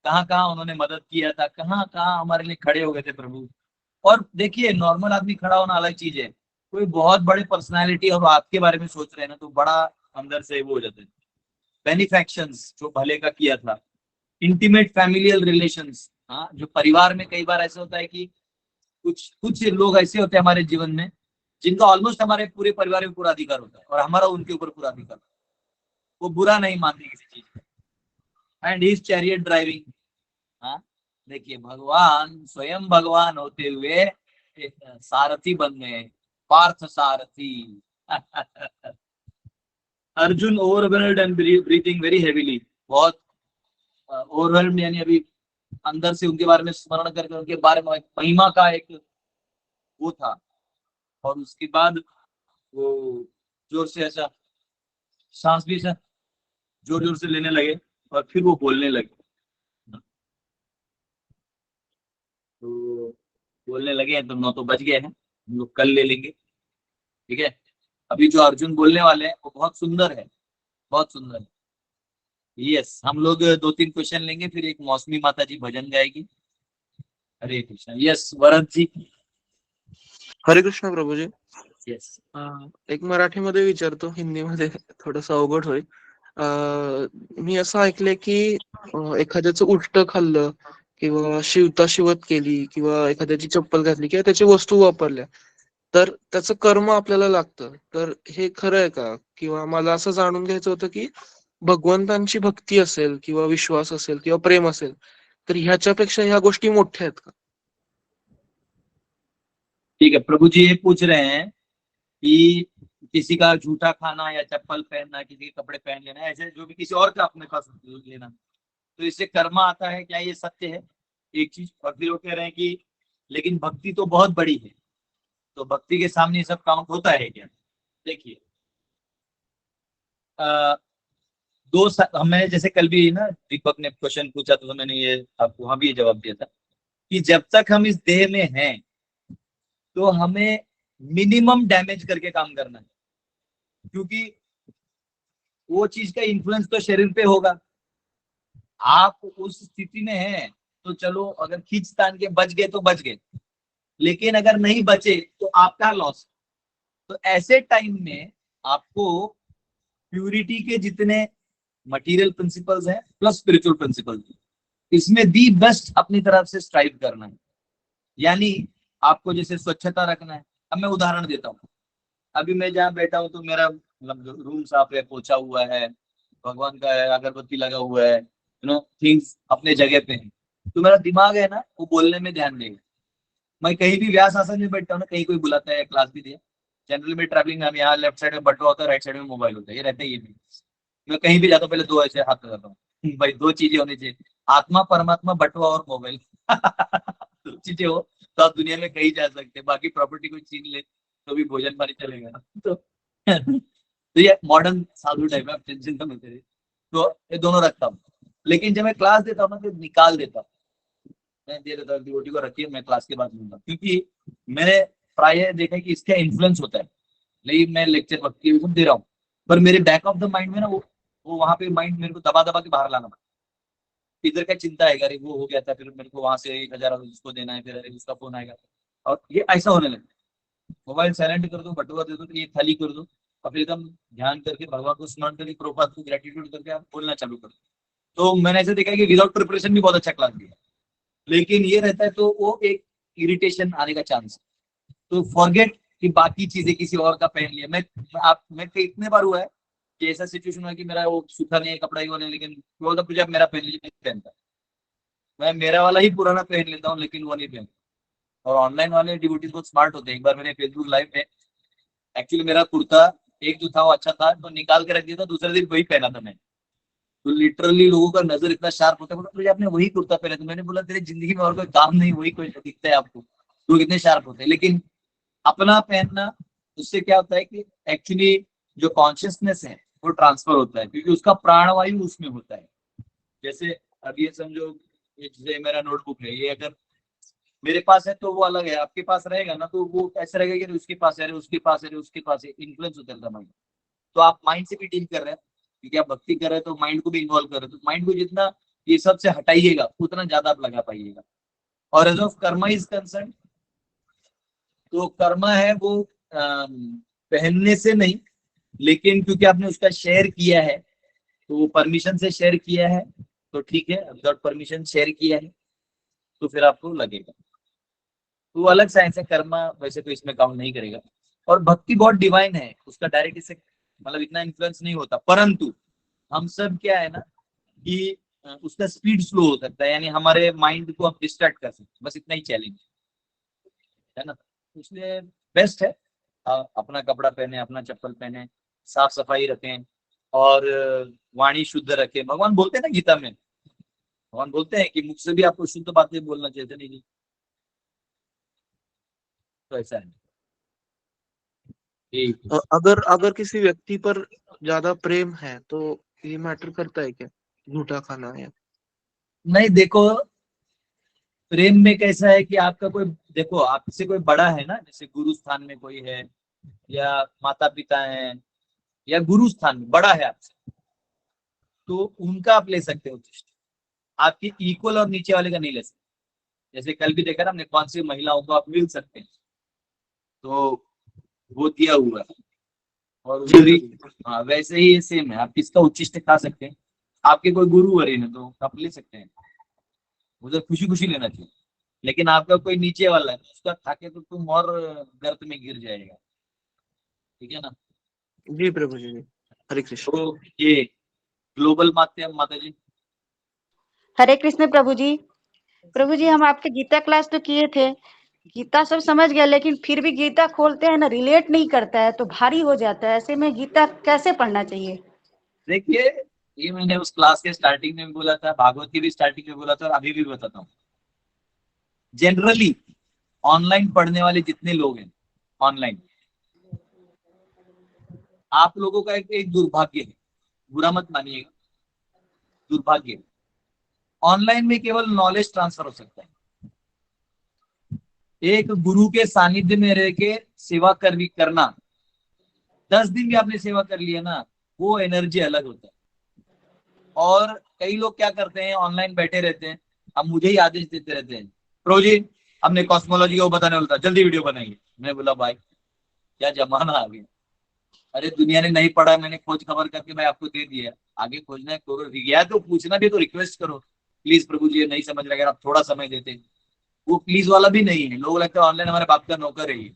कहाँ कहाँ उन्होंने मदद किया था, कहाँ कहाँ हमारे लिए खड़े हो गए थे प्रभु। और देखिए नॉर्मल आदमी खड़ा होना अलग चीज है, कोई बहुत बड़े पर्सनालिटी और आपके बारे में सोच रहे हैं ना, तो बड़ा अंदर से वो हो जाता है। बेनिफैक्शंस जो भले का किया था, इंटीमेट फैमिलियल रिलेशंस, हाँ, जो परिवार में कई बार ऐसा होता है कि कुछ कुछ लोग ऐसे होते हैं हमारे जीवन में जिनका ऑलमोस्ट हमारे पूरे परिवार में पूरा अधिकार होता है और हमारा उनके ऊपर पूरा अधिकार, वो बुरा नहीं मानते किसी चीज का। एंड हिज चैरियट ड्राइविंग, हाँ, देखिए भगवान स्वयं भगवान होते हुए सारथी बन गए, पार्थ सारथी। Arjun overwhelmed and breathing very heavily, बहुत ओवरवेल्ड, यानी अभी अंदर से उनके बारे में स्मरण करके उनके बारे में महिमा का एक वो था। और उसके बाद वो जोर से ऐसा सांस भी ऐसा जोर जोर से लेने लगे और फिर वो बोलने लगे। तो बोलने लगे हैं तो 9 तो बज गए हैं, हम लोग कल ले लेंगे, ठीक है। अभी जो अर्जुन बोलने वाले हैं वो बहुत सुंदर है, बहुत सुंदर है। यस, हम लोग 2-3 क्वेश्चन लेंगे, फिर एक मौसमी माता जी भजन गाएगी। हरे कृष्णा। यस वरद जी। हरे कृष्ण प्रभूजी. यस, एक मराठीमध्ये विचारतो, हिंदीमध्ये थोडंसं अवघड होईल. मी असं ऐकलंय की एखाद्याचं उलटं खाल्लं किंवा शिवता शिवत केली किंवा एखाद्याची चप्पल घातली किंवा त्याची वस्तू वापरल्या तर त्याचं कर्म आपल्याला लागतं. तर हे खरं आहे का? किंवा मला असं जाणून घ्यायचं होतं की भगवंतांची भक्ती असेल किंवा विश्वास असेल किंवा प्रेम असेल, तर ह्याच्यापेक्षा ह्या गोष्टी मोठ्या आहेत का? ठीक है, प्रभु जी ये पूछ रहे हैं कि किसी का जूता खाना या चप्पल पहनना, किसी के कपड़े पहन लेना, ऐसे जो भी किसी और का अपने पास लेना, तो इससे कर्म आता है क्या? ये सत्य है? एक चीज भक्ति लोग कह रहे हैं कि लेकिन भक्ति तो बहुत बड़ी है, तो भक्ति के सामने ये सब काउंट होता है क्या? देखिए, अ, हमने जैसे कल भी ना दीपक ने क्वेश्चन पूछा तो मैंने ये आपको वहां भी ये जवाब दिया था कि जब तक हम इस देह में हैं तो हमें मिनिमम डैमेज करके काम करना है, क्योंकि वो चीज का इन्फ्लुएंस तो शरीर पे होगा। आप उस स्थिति में हैं तो चलो, अगर खींच तान के बच गए तो बच गए, लेकिन अगर नहीं बचे तो आपका लॉस। तो ऐसे टाइम में आपको प्यूरिटी के जितने मटेरियल प्रिंसिपल्स हैं प्लस स्पिरिचुअल प्रिंसिपल्स, इसमें दी बेस्ट अपनी तरफ से स्ट्राइव करना है। यानी आपको जैसे स्वच्छता रखना है। अब मैं उदाहरण देता हूँ, अभी मैं जहाँ बैठा हूँ तो मेरा मतलब रूम साफ है, पोछा हुआ है, भगवान का है, अगरबत्ती लगा हुआ है, थिंग्स अपने जगह पे है, तो मेरा दिमाग है ना वो बोलने में ध्यान देगा। मैं कहीं भी व्यास आसन में बैठता हूँ ना, कहीं कोई बुलाता है क्लास भी दिया, जनरली मैं ट्रैवलिंग में यहाँ लेफ्ट साइड में बटुआ होता है, राइट साइड में मोबाइल होता है, ये रहता है ये भी। मैं कहीं भी जाता हूँ पहले दो ऐसे हाथ लगाता हूँ भाई, दो चीजें होनी चाहिए, आत्मा परमात्मा, बटुआ और मोबाइल दो चीजें हो तो आप दुनिया में कहीं जा सकते हैं, बाकी प्रॉपर्टी को छीन ले तो भी भोजन पानी चलेगा तो तो ये मॉडर्न साधु टाइप है, आप टेंशन तो मत करिए। तो ये दोनों रखता हूँ, लेकिन जब मैं क्लास देता हूँ ना तो निकाल देता हूँ, मैं दे देता हूँ डिवोटी को, रखिए मैं क्लास के बाद लूंगा, क्योंकि मैंने प्राय देखा है कि इसका इन्फ्लुएंस होता है। लेकिन मैं लेक्चर वक्ति दे रहा हूँ, पर मेरे बैक ऑफ द माइंड में ना वो वहां पे माइंड मेरे को दबा दबा के बाहर लाना पड़ता है। इधर का चिंता है, अरे वो हो गया था, फिर मेरे को वहां से 1,000 उसको देना है, फिर अरे उसका फोन आएगा, और ये ऐसा होने लगा। मोबाइल साइलेंट कर दो, बटुआ दे दो, तो ये खाली कर दो, और फिर एकदम ध्यान करके भगवान को स्मरण करके प्रोपात को ग्रेटिट्यूड करके आप बोलना चालू कर दो। तो मैंने ऐसे देखा है कि विदाउट प्रिपरेशन भी बहुत अच्छा क्लास दिया, लेकिन ये रहता है तो वो एक इरिटेशन आने का चांस है। तो फॉरगेट कि बाकी चीजें किसी और का पहन लिया। मैं इतने बार हुआ है कि ऐसा सिचुएशन हुआ कि मेरा वो सूखा नहीं है कपड़ा ही वाला, लेकिन बोलता तुझे अब मेरा पहन लीजिए, नहीं पहनता। मैं मेरा वाला ही पुराना पहन लेता हूँ, लेकिन वो नहीं पहनता। और ऑनलाइन वाले डिवोटीज बहुत स्मार्ट होते हैं। एक बार मैंने फेसबुक लाइव में एक्चुअली मेरा कुर्ता एक जो था वो अच्छा था तो निकाल के रख दिया था, दूसरे दिन वही पहना था मैंने। तो लिटरली लोगों का नजर इतना शार्प होता है, बोला तुझे आपने वही कुर्ता पहना था। मैंने बोला तेरी जिंदगी में और कोई काम नहीं, वही कोई दिखता है आपको, लोग इतने शार्प होते हैं। लेकिन अपना पहनना, उससे क्या होता है कि एक्चुअली जो कॉन्शियसनेस है वो ट्रांसफर होता है, क्योंकि उसका प्राणवायु उसमें होता है। जैसे अब ये समझो, ये जैसे मेरा नोटबुक है, ये अगर मेरे पास है तो वो अलग है, आपके पास रहेगा ना तो वो ऐसा रहेगा कि उसके पास है, उसके पास है, उसके पास है, इन्फ्लुएंस होता है माइंड। तो आप माइंड से भी डील कर रहे हैं, क्योंकि आप भक्ति कर रहे हैं तो माइंड को भी इन्वॉल्व कर रहे हैं, तो माइंड को जितना ये सब से हटाइएगा उतना ज्यादा आप लगा पाइएगा। और as of karma is concern, तो कर्मा है वो पहनने से नहीं, लेकिन क्योंकि आपने उसका शेयर किया है, तो वो परमिशन से शेयर किया है तो ठीक है, विदाउट परमिशन शेयर किया है तो फिर आपको लगेगा। तो वो अलग साइंस है, कर्मा वैसे तो इसमें काउंट नहीं करेगा। और भक्ति बहुत डिवाइन है, उसका डायरेक्ट इससे मतलब इतना इन्फ्लुएंस नहीं होता, परंतु हम सब क्या है ना कि उसका स्पीड स्लो हो सकता है, यानी हमारे माइंड को आप डिस्ट्रैक्ट कर सकते हैं, बस इतना ही चैलेंज है ना। इसलिए बेस्ट है अपना कपड़ा पहने, अपना चप्पल पहने, साफ सफाई रखें, और वाणी शुद्ध रखें। भगवान बोलते हैं ना गीता में, भगवान बोलते हैं कि मुझसे भी आपको शुद्ध बातें बोलना चाहिए, नहीं जी। तो ऐसा है। ठीक। अगर अगर किसी व्यक्ति पर ज्यादा प्रेम है तो ये मैटर करता है क्या, झूठा खाना या? नहीं देखो, प्रेम में कैसा है कि आपका कोई, देखो आपसे कोई बड़ा है ना, जैसे गुरु स्थान में कोई है, या माता पिता है, या गुरु स्थान में बड़ा है आपसे, तो उनका आप ले सकते हो उचिष्ट, आपकी इक्वल और नीचे वाले का नहीं ले सकते। जैसे कल भी देखा ना हमने, कौन सी महिलाओं को आप मिल सकते हैं, तो वो दिया हुआ है। और जी उधर ही जरूर। हाँ, वैसे ही ये सेम है, आप किसका उच्चिष्ट खा सकते हैं, आपके कोई गुरु वरी है तो आप ले सकते हैं, उधर खुशी खुशी लेना चाहिए। लेकिन आपका कोई नीचे वाला है तो उसका खा के तो तुम और गर्त में गिर जाएगा। ठीक है ना। जी प्रभु जी। हरे कृष्ण। तो ये ग्लोबल माध्यम माता जी। हरे कृष्ण प्रभु जी। प्रभु जी हम आपके गीता क्लास तो किए थे, गीता सब समझ गया, लेकिन फिर भी गीता खोलते हैं ना, रिलेट नहीं करता है तो भारी हो जाता है। ऐसे में गीता कैसे पढ़ना चाहिए? देखिए, ये मैंने उस क्लास के स्टार्टिंग में भी बोला था, भागवत की भी स्टार्टिंग में बोला था और अभी भी बताता हूँ। जनरली ऑनलाइन पढ़ने वाले जितने लोग हैं ऑनलाइन, आप लोगों का एक दुर्भाग्य है, बुरा मत मानिएगा, दुर्भाग्य है। ऑनलाइन में केवल नॉलेज ट्रांसफर हो सकता है। एक गुरु के सानिध्य में रह के सेवा करना, 10 दिन भी आपने सेवा कर लिया ना, वो एनर्जी अलग होता है। और कई लोग क्या करते हैं, ऑनलाइन बैठे रहते हैं, अब मुझे ही आदेश देते रहते हैं, प्रो जी हमने कॉस्मोलॉजी को बताने बोलता, जल्दी वीडियो बनाइए। मैं बोला भाई क्या जमाना आ गया। अरे दुनिया ने नहीं पढ़ा, मैंने खोज खबर करके मैं आपको दे दिया, आगे खोजना है करो, गया तो पूछना भी तो रिक्वेस्ट करो, प्लीज प्रभु जी ये नहीं समझ रहे, अगर आप थोड़ा समय देते। वो प्लीज वाला भी नहीं है, लोग लगता है ऑनलाइन हमारे बाप का नौकर है ये।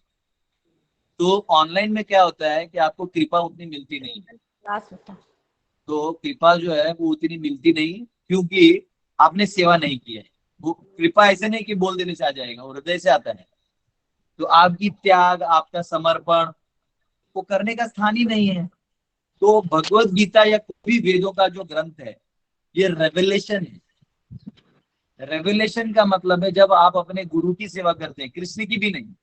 तो ऑनलाइन में क्या होता है कि आपको कृपा उतनी मिलती नहीं है। क्लास होता। तो कृपा जो है वो उतनी मिलती नहीं, क्योंकि आपने सेवा नहीं की है। वो कृपा ऐसे नहीं कि बोल देने से आ जाएगा, वो हृदय से आता है। तो आपकी त्याग, आपका समर्पण वो करने का स्थान ही नहीं है। तो भगवत गीता या कोई भी वेदों का जो ग्रंथ है, ये रेवलेशन है। रेवलेशन का मतलब है जब आप अपने गुरु की सेवा करते हैं, कृष्ण की भी नहीं,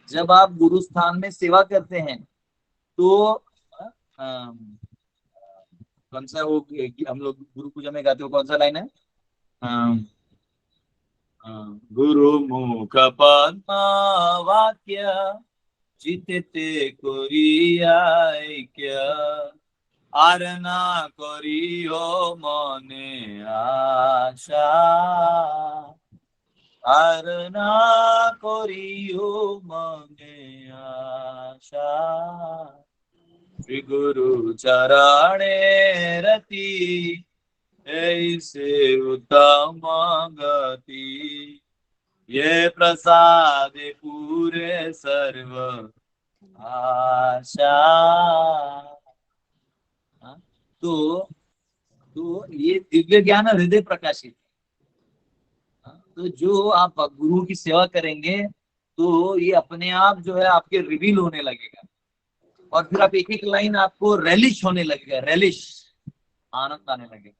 जब आप गुरु स्थान में सेवा करते हैं तो कौन सा वो हम लोग गुरु पूजा में गाते हो, कौन सा लाइन है? अम, गुरु मुख पद्म वाक्य जितते कोरिया आरना करियो मने आशा, आरना करियो मने आशा, श्री गुरु चरणे रति ऐसे उत्तम गति, ये प्रसाद पूरे सर्व आशा। हाँ, तो ये दिव्य ज्ञान हृदय प्रकाशित। हाँ, तो जो आप गुरु की सेवा करेंगे तो ये अपने आप जो है आपके रिवील होने लगेगा, और फिर आप एक एक लाइन आपको रेलिश होने लगेगा, रेलिश, आनंद आने लगेगा।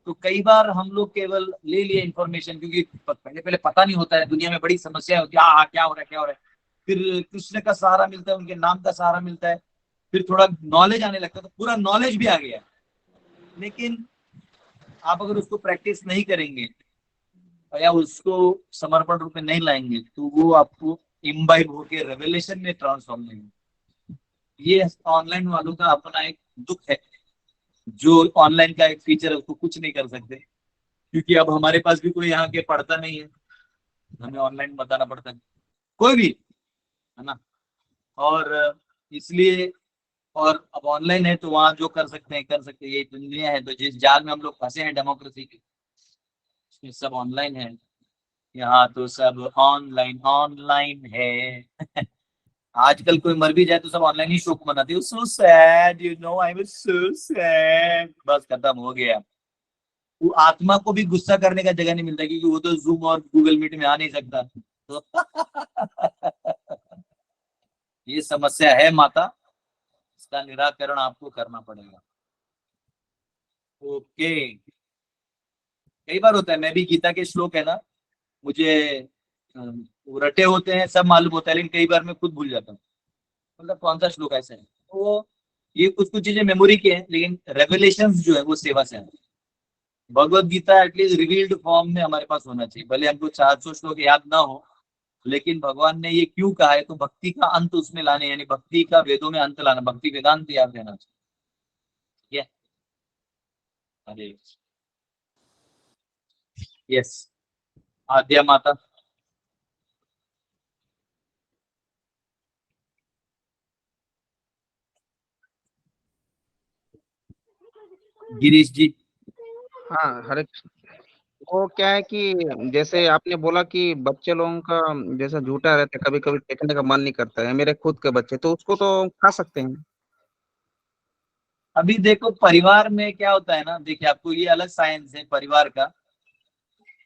तो कई बार हम लोग केवल ले लिए इंफॉर्मेशन, क्योंकि पहले पहले पता नहीं होता है, दुनिया में बड़ी समस्या होती है, क्या हो रहा है क्या हो रहा है। फिर कृष्ण का सहारा मिलता है, उनके नाम का सहारा मिलता है, फिर थोड़ा नॉलेज आने लगता है, तो पूरा नॉलेज भी आ गया। लेकिन आप अगर उसको प्रैक्टिस नहीं करेंगे या उसको समर्पण रूप में नहीं लाएंगे तो वो आपको इम्बाइब होके रेवलेशन में ट्रांसफॉर्म नहीं होगा। ये ऑनलाइन वालों का अपना एक दुख है, जो ऑनलाइन का एक फीचर है उसको कुछ नहीं कर सकते, क्योंकि अब हमारे पास भी कोई यहाँ के पढ़ता नहीं है, हमें ऑनलाइन बताना पड़ता है, कोई भी, है ना। और इसलिए, और अब ऑनलाइन है तो वहां जो कर सकते हैं कर सकते हैं, ये दुनिया है। तो जिस जाल में हम लोग फंसे हैं डेमोक्रेसी के, उसमें सब ऑनलाइन है। यहाँ तो सब ऑनलाइन ऑनलाइन है। आजकल कोई मर भी जाए तो सब ऑनलाइन ही शोक मनाते हैं, so sad you know, I was so sad, बस खत्म हो गया। वो आत्मा को भी गुस्सा करने का जगह नहीं मिलता, क्योंकि वो तो जूम और गूगल मीट में आ नहीं सकता। तो ये समस्या है माता, इसका निराकरण आपको करना पड़ेगा। ओके। कई बार होता है, मैं भी गीता के श्लोक है ना, मुझे वो रटे होते हैं, सब मालूम होता है, लेकिन कई बार मैं खुद भूल जाता हूँ, मतलब कौन सा श्लोक ऐसा है। तो ये कुछ कुछ चीजें मेमोरी की है, लेकिन रेवलेशंस जो है वो सेवा से है। Bhagavad Gita at least revealed form में हमारे पास होना चाहिए, भले हमको 400 श्लोक याद ना हो, लेकिन भगवान ने ये क्यों कहा है, तो भक्ति का अंत उसमें लाने, यानी भक्ति का वेदों में अंत लाना, भक्ति वेदांत याद रहना चाहिए। ठीक है। अरे यस, आद्या माता। गिरीश जी। हाँ हरे कृष्ण। वो क्या है कि जैसे आपने बोला कि बच्चे लोगों का जैसा झूठा रहता है, कभी कभी देखने का मन नहीं करता है, मेरे खुद के बच्चे, तो उसको तो खा सकते हैं। अभी देखो परिवार में क्या होता है ना, देखिए आपको ये अलग साइंस है परिवार का।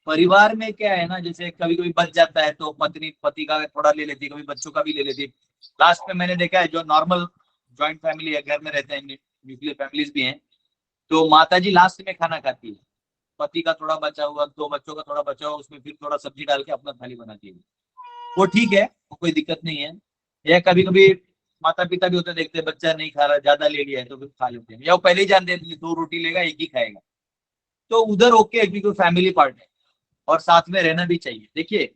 परिवार में क्या है ना, जैसे कभी कभी बच जाता है तो पत्नी पति का थोड़ा ले लेती है, कभी बच्चों का भी ले लेती है। लास्ट में मैंने देखा है जो नॉर्मल जॉइंट फैमिली है, घर में रहते हैं, न्यूक्लियर फैमिलीज भी हैं, तो माता जी लास्ट में खाना खाती है। पति का थोड़ा बचा हुआ, दो बच्चों का थोड़ा बचा हुआ, उसमें फिर थोड़ा सब्जी डाल के अपना थाली बनाती है। वो ठीक है, वो कोई दिक्कत नहीं है। या कभी कभी माता पिता भी होते हैं, देखते हैं बच्चा नहीं खा रहा, ज्यादा ले लिया है तो फिर खा लेते हैं, या वो पहले ही जानते हैं कि 2 रोटी लेगा, एक ही खाएगा, तो उधर ओके है क्योंकि फैमिली पार्ट है और साथ में रहना भी चाहिए। देखिए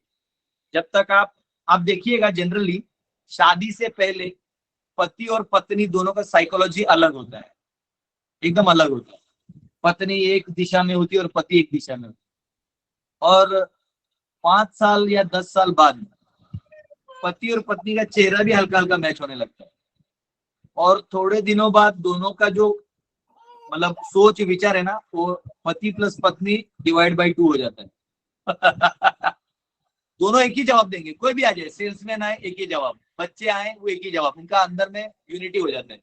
जब तक आप देखिएगा जनरली शादी से पहले पति और पत्नी दोनों का साइकोलॉजी अलग होता है, एकदम अलग होता है। पत्नी एक दिशा में होती है और पति एक दिशा में होती है। और 5 साल या 10 साल बाद पति और पत्नी का चेहरा भी हल्का हल्का मैच होने लगता है, और थोड़े दिनों बाद दोनों का जो मतलब सोच विचार है ना, वो पति प्लस पत्नी डिवाइड बाई 2 हो जाता है। दोनों एक ही जवाब देंगे, कोई भी आ जाए, सेल्समैन आए एक ही जवाब, बच्चे आए वो एक ही जवाब, उनका अंदर में यूनिटी हो जाता है,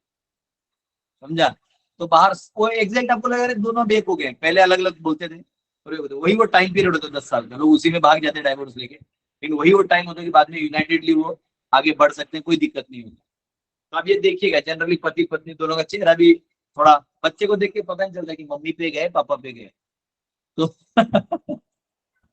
समझा। तो बाहर वो एग्जैक्ट आपको लगा रहे दोनों बेक हो गए, पहले अलग अलग बोलते थे, और वही वो टाइम पीरियड होता है 10 साल का, लोग उसी में भाग जाते हैं डाइवोर्स लेके, लेकिन वही वो टाइम होता है कि बाद में यूनाइटेडली वो आगे बढ़ सकते हैं, कोई दिक्कत नहीं होती। तो आप ये देखिएगा जनरली पति पत्नी दोनों का चेहरा भी थोड़ा, बच्चे को देख के पता नहीं चलता कि मम्मी पे गए पापा पे गए, तो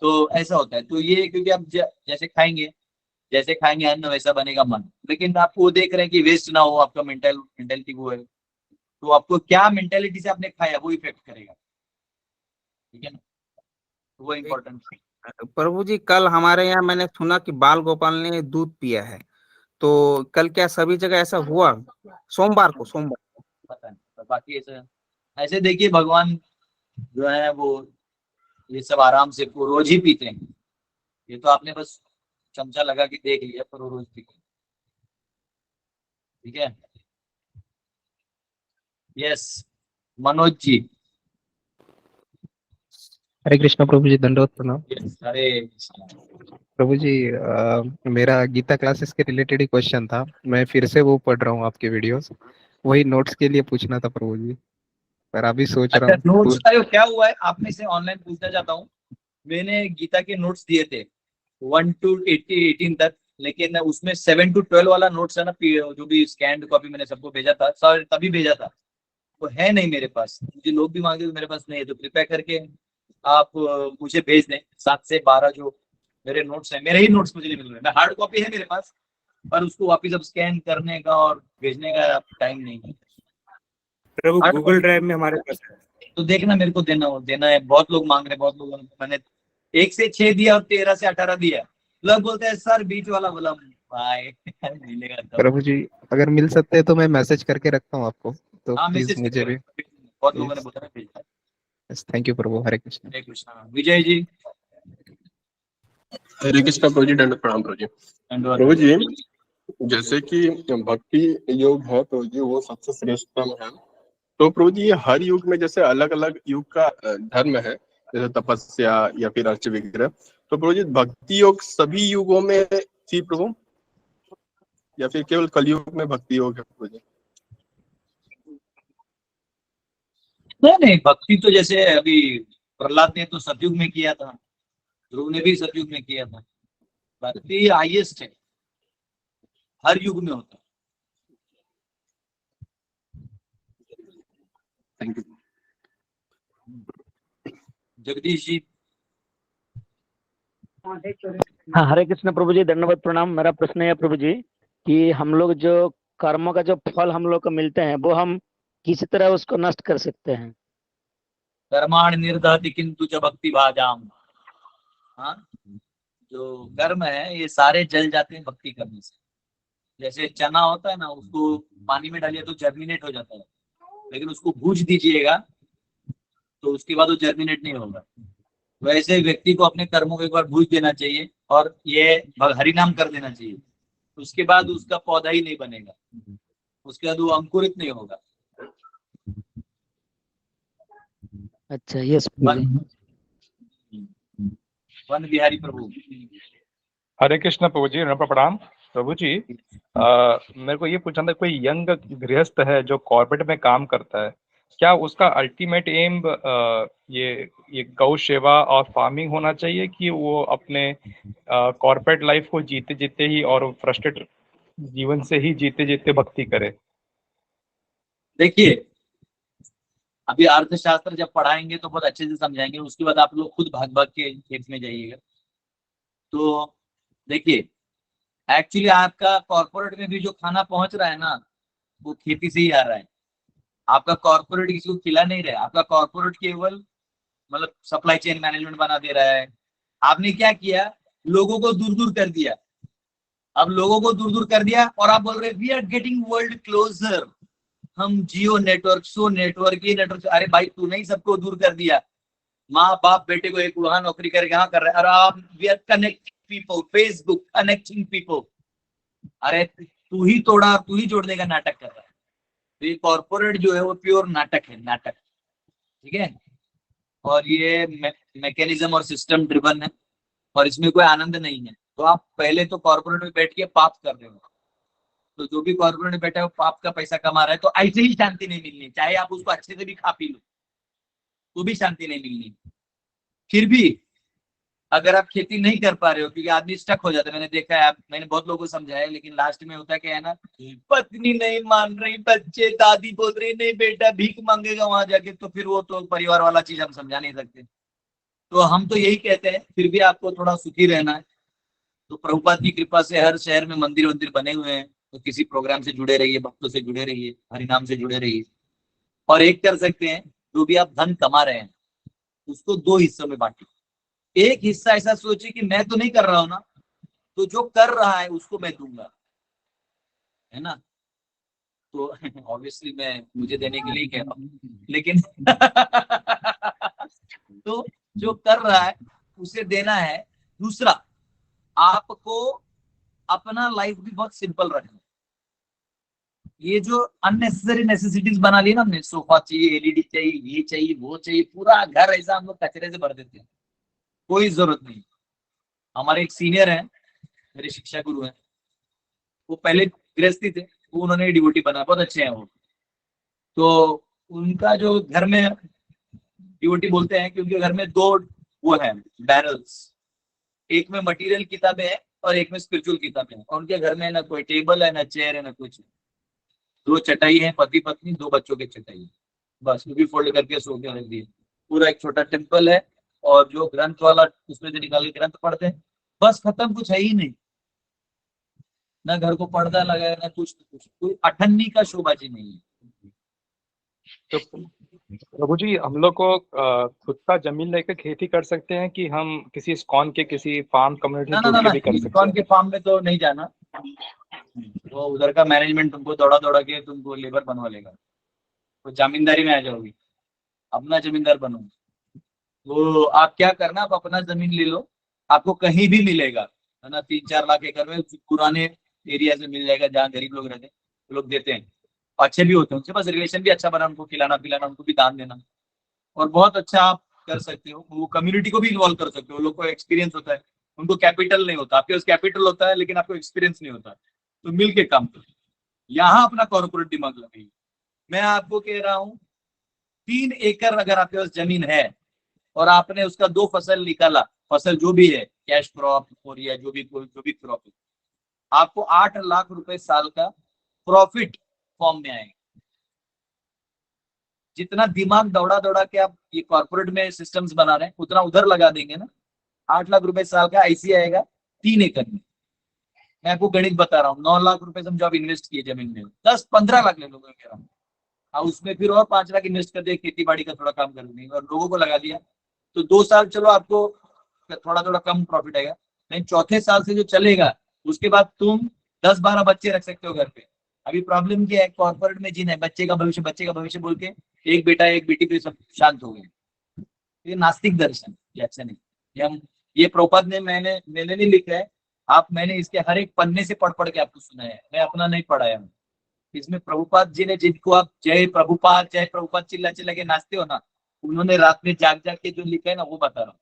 तो ऐसा होता है। तो ये क्योंकि आप जैसे खाएंगे अन्न वैसा बनेगा मन, लेकिन आप वो देख रहे हैं कि वेस्ट ना हो, आपका मेंटेलिटी वो है, तो आपको क्या मेंटेलिटी से आपने खाया वो इफेक्ट करेगा, ठीक है ना, तो वो इम्पोर्टेंट है। प्रभु जी, कल हमारे यहाँ मैंने सुना कि बाल गोपाल ने दूध पिया है, तो कल क्या सभी जगह ऐसा हुआ? सोमवार को पता नहीं, पर बाकी ऐसे ऐसे देखिए भगवान जो है वो ये सब आराम से वो रोज ही पीते हैं, ये तो आपने बस चमचा लगा के देख लिया, पर वो रोज पीते हैं, ठीक है। यस मनोज जी। हरे कृष्णा प्रभु जी, दंडवत प्रणाम। यस हरे प्रभु जी, मेरा गीता क्लासेस के रिलेटेड ही क्वेश्चन था। मैं फिर से वो पढ़ रहा हूँ आपके वीडियोस, वही नोट्स के लिए पूछना था प्रभु जी, पर अभी सोच रहा अच्छा हूँ नोट्स का क्या हुआ है, आप में से ऑनलाइन पूछना चाहता हूँ। मैंने गीता के नोट्स दिए थे 1 to 18 तक, लेकिन उसमें 7 to 12 वाला नोट्स है ना, जो भी स्कैंड कॉपी मैंने सबको भेजा था सर, तभी भेजा था, वो है नहीं मेरे पास, मुझे लोग भी मांगे तो मेरे पास नहीं है, तो कृपया करके आप मुझे भेज दें 7 से 12 जो मेरे नोट्स हैं, मेरे ही नोट्स मुझे नहीं मिल रहे हैं, हार्ड कॉपी है मेरे पास, पर उसको वापिस अब स्कैन करने का और भेजने का टाइम नहीं है। प्रभु Hard गूगल copy ड्राइव में हमारे पास है। तो देखना, मेरे को देना है, बहुत लोग मांग रहे हैं, बहुत लोगों ने, मैंने 1 से 6 दिया और 13 से 18 दिया, लोग बोलते हैं सर बीच वाला बोला भाई मिलेगा तब। प्रभु जी, अगर मिल सकते हैं तो मैं मैसेज करके रखता हूँ आपको, तो हाँ प्लीज मैसेज मुझे भी। बहुत लोगों ने बोला है भेजना है। थैंक यू प्रभु। हरे कृष्ण। हरे कृष्णा। विजय जी। हरे कृष्णा प्रभु जी, दंड प्रणाम प्रभु जी। धन्यवाद। प्रभु जी, जैसे कि भक्ति योग है प्रभु जी, वो सबसे श्रेष्ठतम है। तो प्रभु जी, ये हर युग में जैसे अलग अलग युग का धर्म है, जैसे तपस्या या फिर अर्च विग्रह, तो प्रभु जी भक्ति योग सभी युगों में थी प्रभु, या फिर केवल कलयुग में भक्ति योग है प्रभु जी? नहीं, भक्ति तो जैसे अभी प्रहलाद ने तो सतयुग में किया था, ध्रुव ने भी सतयुग में किया था, भक्ति हाईएस्ट है, हर युग में होता है। Thank you. जगदीश जी। हाँ, हरे कृष्ण प्रभु जी, दंडवत प्रणाम। मेरा प्रश्न है प्रभु जी कि हम लोग जो कर्मों का जो फल हम लोग को मिलते हैं वो हम किसी तरह उसको नष्ट कर सकते हैं? कर्माण निर्दहति किंतु च भक्ति भाजाम। हाँ, जो कर्म है ये सारे जल जाते हैं भक्ति करने से। जैसे चना होता है ना, उसको पानी में डालिए तो जर्मिनेट हो जाता है, लेकिन उसको भूज दीजिएगा तो उसके बाद वो जर्मिनेट नहीं होगा। वैसे व्यक्ति को अपने कर्मों को एक बार भूज देना चाहिए और ये हरि नाम कर देना चाहिए, उसके बाद उसका पौधा ही नहीं बनेगा, उसके बाद वो अंकुरित नहीं होगा। अच्छा, यस प्रभु जी। वन बिहारी प्रभु। हरे कृष्ण प्रभु जी, प्रणाम प्रभु जी। मेरे को ये पूछना था, कोई यंग गृहस्थ है जो कॉर्पोरेट में काम करता है, क्या उसका अल्टीमेट एम ये गौ सेवा और फार्मिंग होना चाहिए, कि वो अपने कॉर्पोरेट लाइफ को जीते जीते ही और फ्रस्ट्रेट जीवन से ही जीते जीते भक्ति करे? देखिए, अभी अर्थशास्त्र जब पढ़ाएंगे तो बहुत अच्छे से समझाएंगे, उसके बाद आप लोग खुद भाग भाग के खेत में जाइएगा। तो देखिए, एक्चुअली आपका कॉर्पोरेट में भी जो खाना पहुंच रहा है ना, वो खेती से ही आ रहा है। आपका कॉर्पोरेट किसी को खिला नहीं रहा है, आपका कॉर्पोरेट केवल मतलब सप्लाई चेन मैनेजमेंट बना दे रहा है। आपने क्या किया, लोगों को दूर दूर कर दिया। अब लोगों को दूर दूर कर दिया और आप बोल रहे we are getting world closer, हम जियो नेटवर्क, सो नेटवर्क, ये नेटवर्क। अरे भाई, तू नहीं सबको दूर कर दिया। माँ बाप बेटे को एक वहां नौकरी करके यहाँ कर रहे हैं, और आप we are connecting people, Facebook connecting people. अरे तू ही तोड़ा, तू ही जोड़ने का नाटक कर रहा है। तो ये कॉर्पोरेट जो है वो प्योर नाटक है, नाटक, ठीक है। और ये मैकेनिज्म और सिस्टम ड्रिवन है, और इसमें कोई आनंद नहीं है। तो आप पहले तो कॉर्पोरेट में बैठ के पाप कर रहे हो, तो जो भी कॉर्पोरेट में बैठा है वो पाप का पैसा कमा रहा है, तो ऐसे ही शांति नहीं मिलनी। चाहे आप उसको अच्छे से भी खा पी लो तो भी शांति नहीं मिलनी। फिर भी अगर आप खेती नहीं कर पा रहे हो, क्योंकि आदमी स्टक हो जाता है, मैंने देखा है, मैंने बहुत लोगों को समझाया, लेकिन लास्ट में होता क्या है ना, पत्नी नहीं मान रही, बच्चे, दादी बोल रही नहीं बेटा भीख मांगेगा वहां जाके, तो फिर वो तो परिवार वाला चीज हम समझा नहीं सकते। तो हम तो यही कहते हैं, फिर भी आपको थोड़ा सुखी रहना है। तो प्रभुपाद की कृपा से हर शहर में मंदिर वंदिर बने हुए हैं, तो किसी प्रोग्राम से जुड़े रहिए, भक्तों से जुड़े रहिए, हरिनाम से जुड़े रहिए। और एक कर सकते हैं, जो भी आप धन कमा रहे हैं उसको 2 हिस्सों में बांटिए। एक हिस्सा ऐसा सोचिए कि मैं तो नहीं कर रहा हूं ना, तो जो कर रहा है उसको मैं दूंगा, है ना। तो ऑब्वियसली मैं मुझे देने के लिए ही कह रहा हूँ, लेकिन तो जो कर रहा है उसे देना है। दूसरा, आपको अपना लाइफ भी बहुत सिंपल रखना है। ये जो अननेसेसरी नेसेसिटीज बना ली ना हमने, सोफा चाहिए, एलईडी चाहिए, ये चाहिए, वो चाहिए, पूरा घर ऐसा हम लोग कचरे से भर देते हैं, कोई जरूरत नहीं। हमारे एक सीनियर हैं, मेरे शिक्षा गुरु हैं, वो पहले गृहस्थी थे, वो उन्होंने डिवोटी बना, बहुत अच्छे हैं वो। तो उनका जो घर में डिवोटी बोलते हैं कि उनके घर में 2 वो है बैरल्स, एक में मटेरियल किताबें हैं और एक में स्पिरिचुअल किताबें हैं। और उनके घर में ना कोई टेबल है, ना चेयर है, ना कुछ। 2 चटाई है, पति पत्नी, 2 बच्चों की चटाई, बस वो भी फोल्ड करके सो के रख दिए। पूरा एक छोटा टेम्पल है, और जो ग्रंथ वाला उसमें से निकाल के ग्रंथ पढ़ते हैं, बस खत्म, कुछ है ही नहीं। ना घर को पर्दा लगा है, ना कुछ, कोई अठन्नी का शोबाजी नहीं है। तो प्रभु जी, हम लोग को खुद का जमीन लेकर खेती कर सकते हैं, कि हम किसी इस्कॉन के किसी फार्म कम्युनिटी ना जुड़ ना के ना, भी कर सकते इस्कॉन हैं? के फार्म में तो नहीं जाना, वो उधर का मैनेजमेंट तुमको दौड़ा दौड़ा के तुमको लेबर बनवा लेगा। तो जमींदारी में आ जाओगी, अपना जमींदार बनो। वो आप क्या करना, आप अपना जमीन ले लो, आपको कहीं भी मिलेगा, है ना। 3-4 लाख एकड़ में पुराने एरिया से मिल जाएगा, जहाँ गरीब लोग रहते हैं, वो लोग देते हैं, अच्छे भी होते हैं उनसे, बस रिलेशन भी अच्छा बना, उनको खिलाना पिलाना, उनको भी दान देना, और बहुत अच्छा आप कर सकते हो। वो कम्युनिटी को भी इन्वॉल्व कर सकते हो, लोग को एक्सपीरियंस होता है, उनको कैपिटल नहीं होता, आपके पास कैपिटल होता है लेकिन आपको एक्सपीरियंस नहीं होता, तो मिल के काम करो। यहाँ अपना कॉर्पोरेट दिमाग लगाइए। मैं आपको कह रहा हूँ, 3 एकड़ अगर आपके पास जमीन है और आपने उसका 2 फसल निकाला, फसल जो भी है, कैश क्रॉप और या जो भी क्रॉप है, आपको 8 लाख रुपए साल का प्रॉफिट फॉर्म में आएगा। जितना दिमाग दौड़ा दौड़ा के आप ये कॉर्पोरेट में सिस्टम्स बना रहे हैं, उतना उधर लगा देंगे ना, 8 लाख रुपए साल का ऐसे आएगा 3 एकड़ में। मैं आपको गणित बता रहा हूँ, 9 लाख रुपए समझो आप इन्वेस्ट किए जमीन में, 10-15 लाख ले लोगे कह रहा हूँ, उसमें फिर और 5 लाख इन्वेस्ट कर दिया, खेती बाड़ी का थोड़ा काम कर देंगे और लोगों को लगा दिया, तो 2 साल चलो आपको थोड़ा थोड़ा कम प्रॉफिट आएगा। नहीं, चौथे साल से जो चलेगा उसके बाद तुम 10-12 बच्चे रख सकते हो घर पे। अभी प्रॉब्लम क्या है, कॉर्पोरेट में जिन है बच्चे का भविष्य बोल के एक बेटा एक बेटी पे सब शांत हो गए। ये नास्तिक दर्शन, ये अच्छा नहीं। ये प्रभुपाद ने मैंने नहीं लिखा है, मैंने इसके हर एक पन्ने से पढ़ पढ़ के आपको सुनाया है, मैं अपना नहीं पढ़ाया हूँ। इसमें प्रभुपाद जी ने, जिनको आप जय प्रभुपाद चिल्ला चिल्ला के नाचते हो ना, उन्होंने रात में जाग जाग के जो लिखा है ना, वो बता रहा हूँ।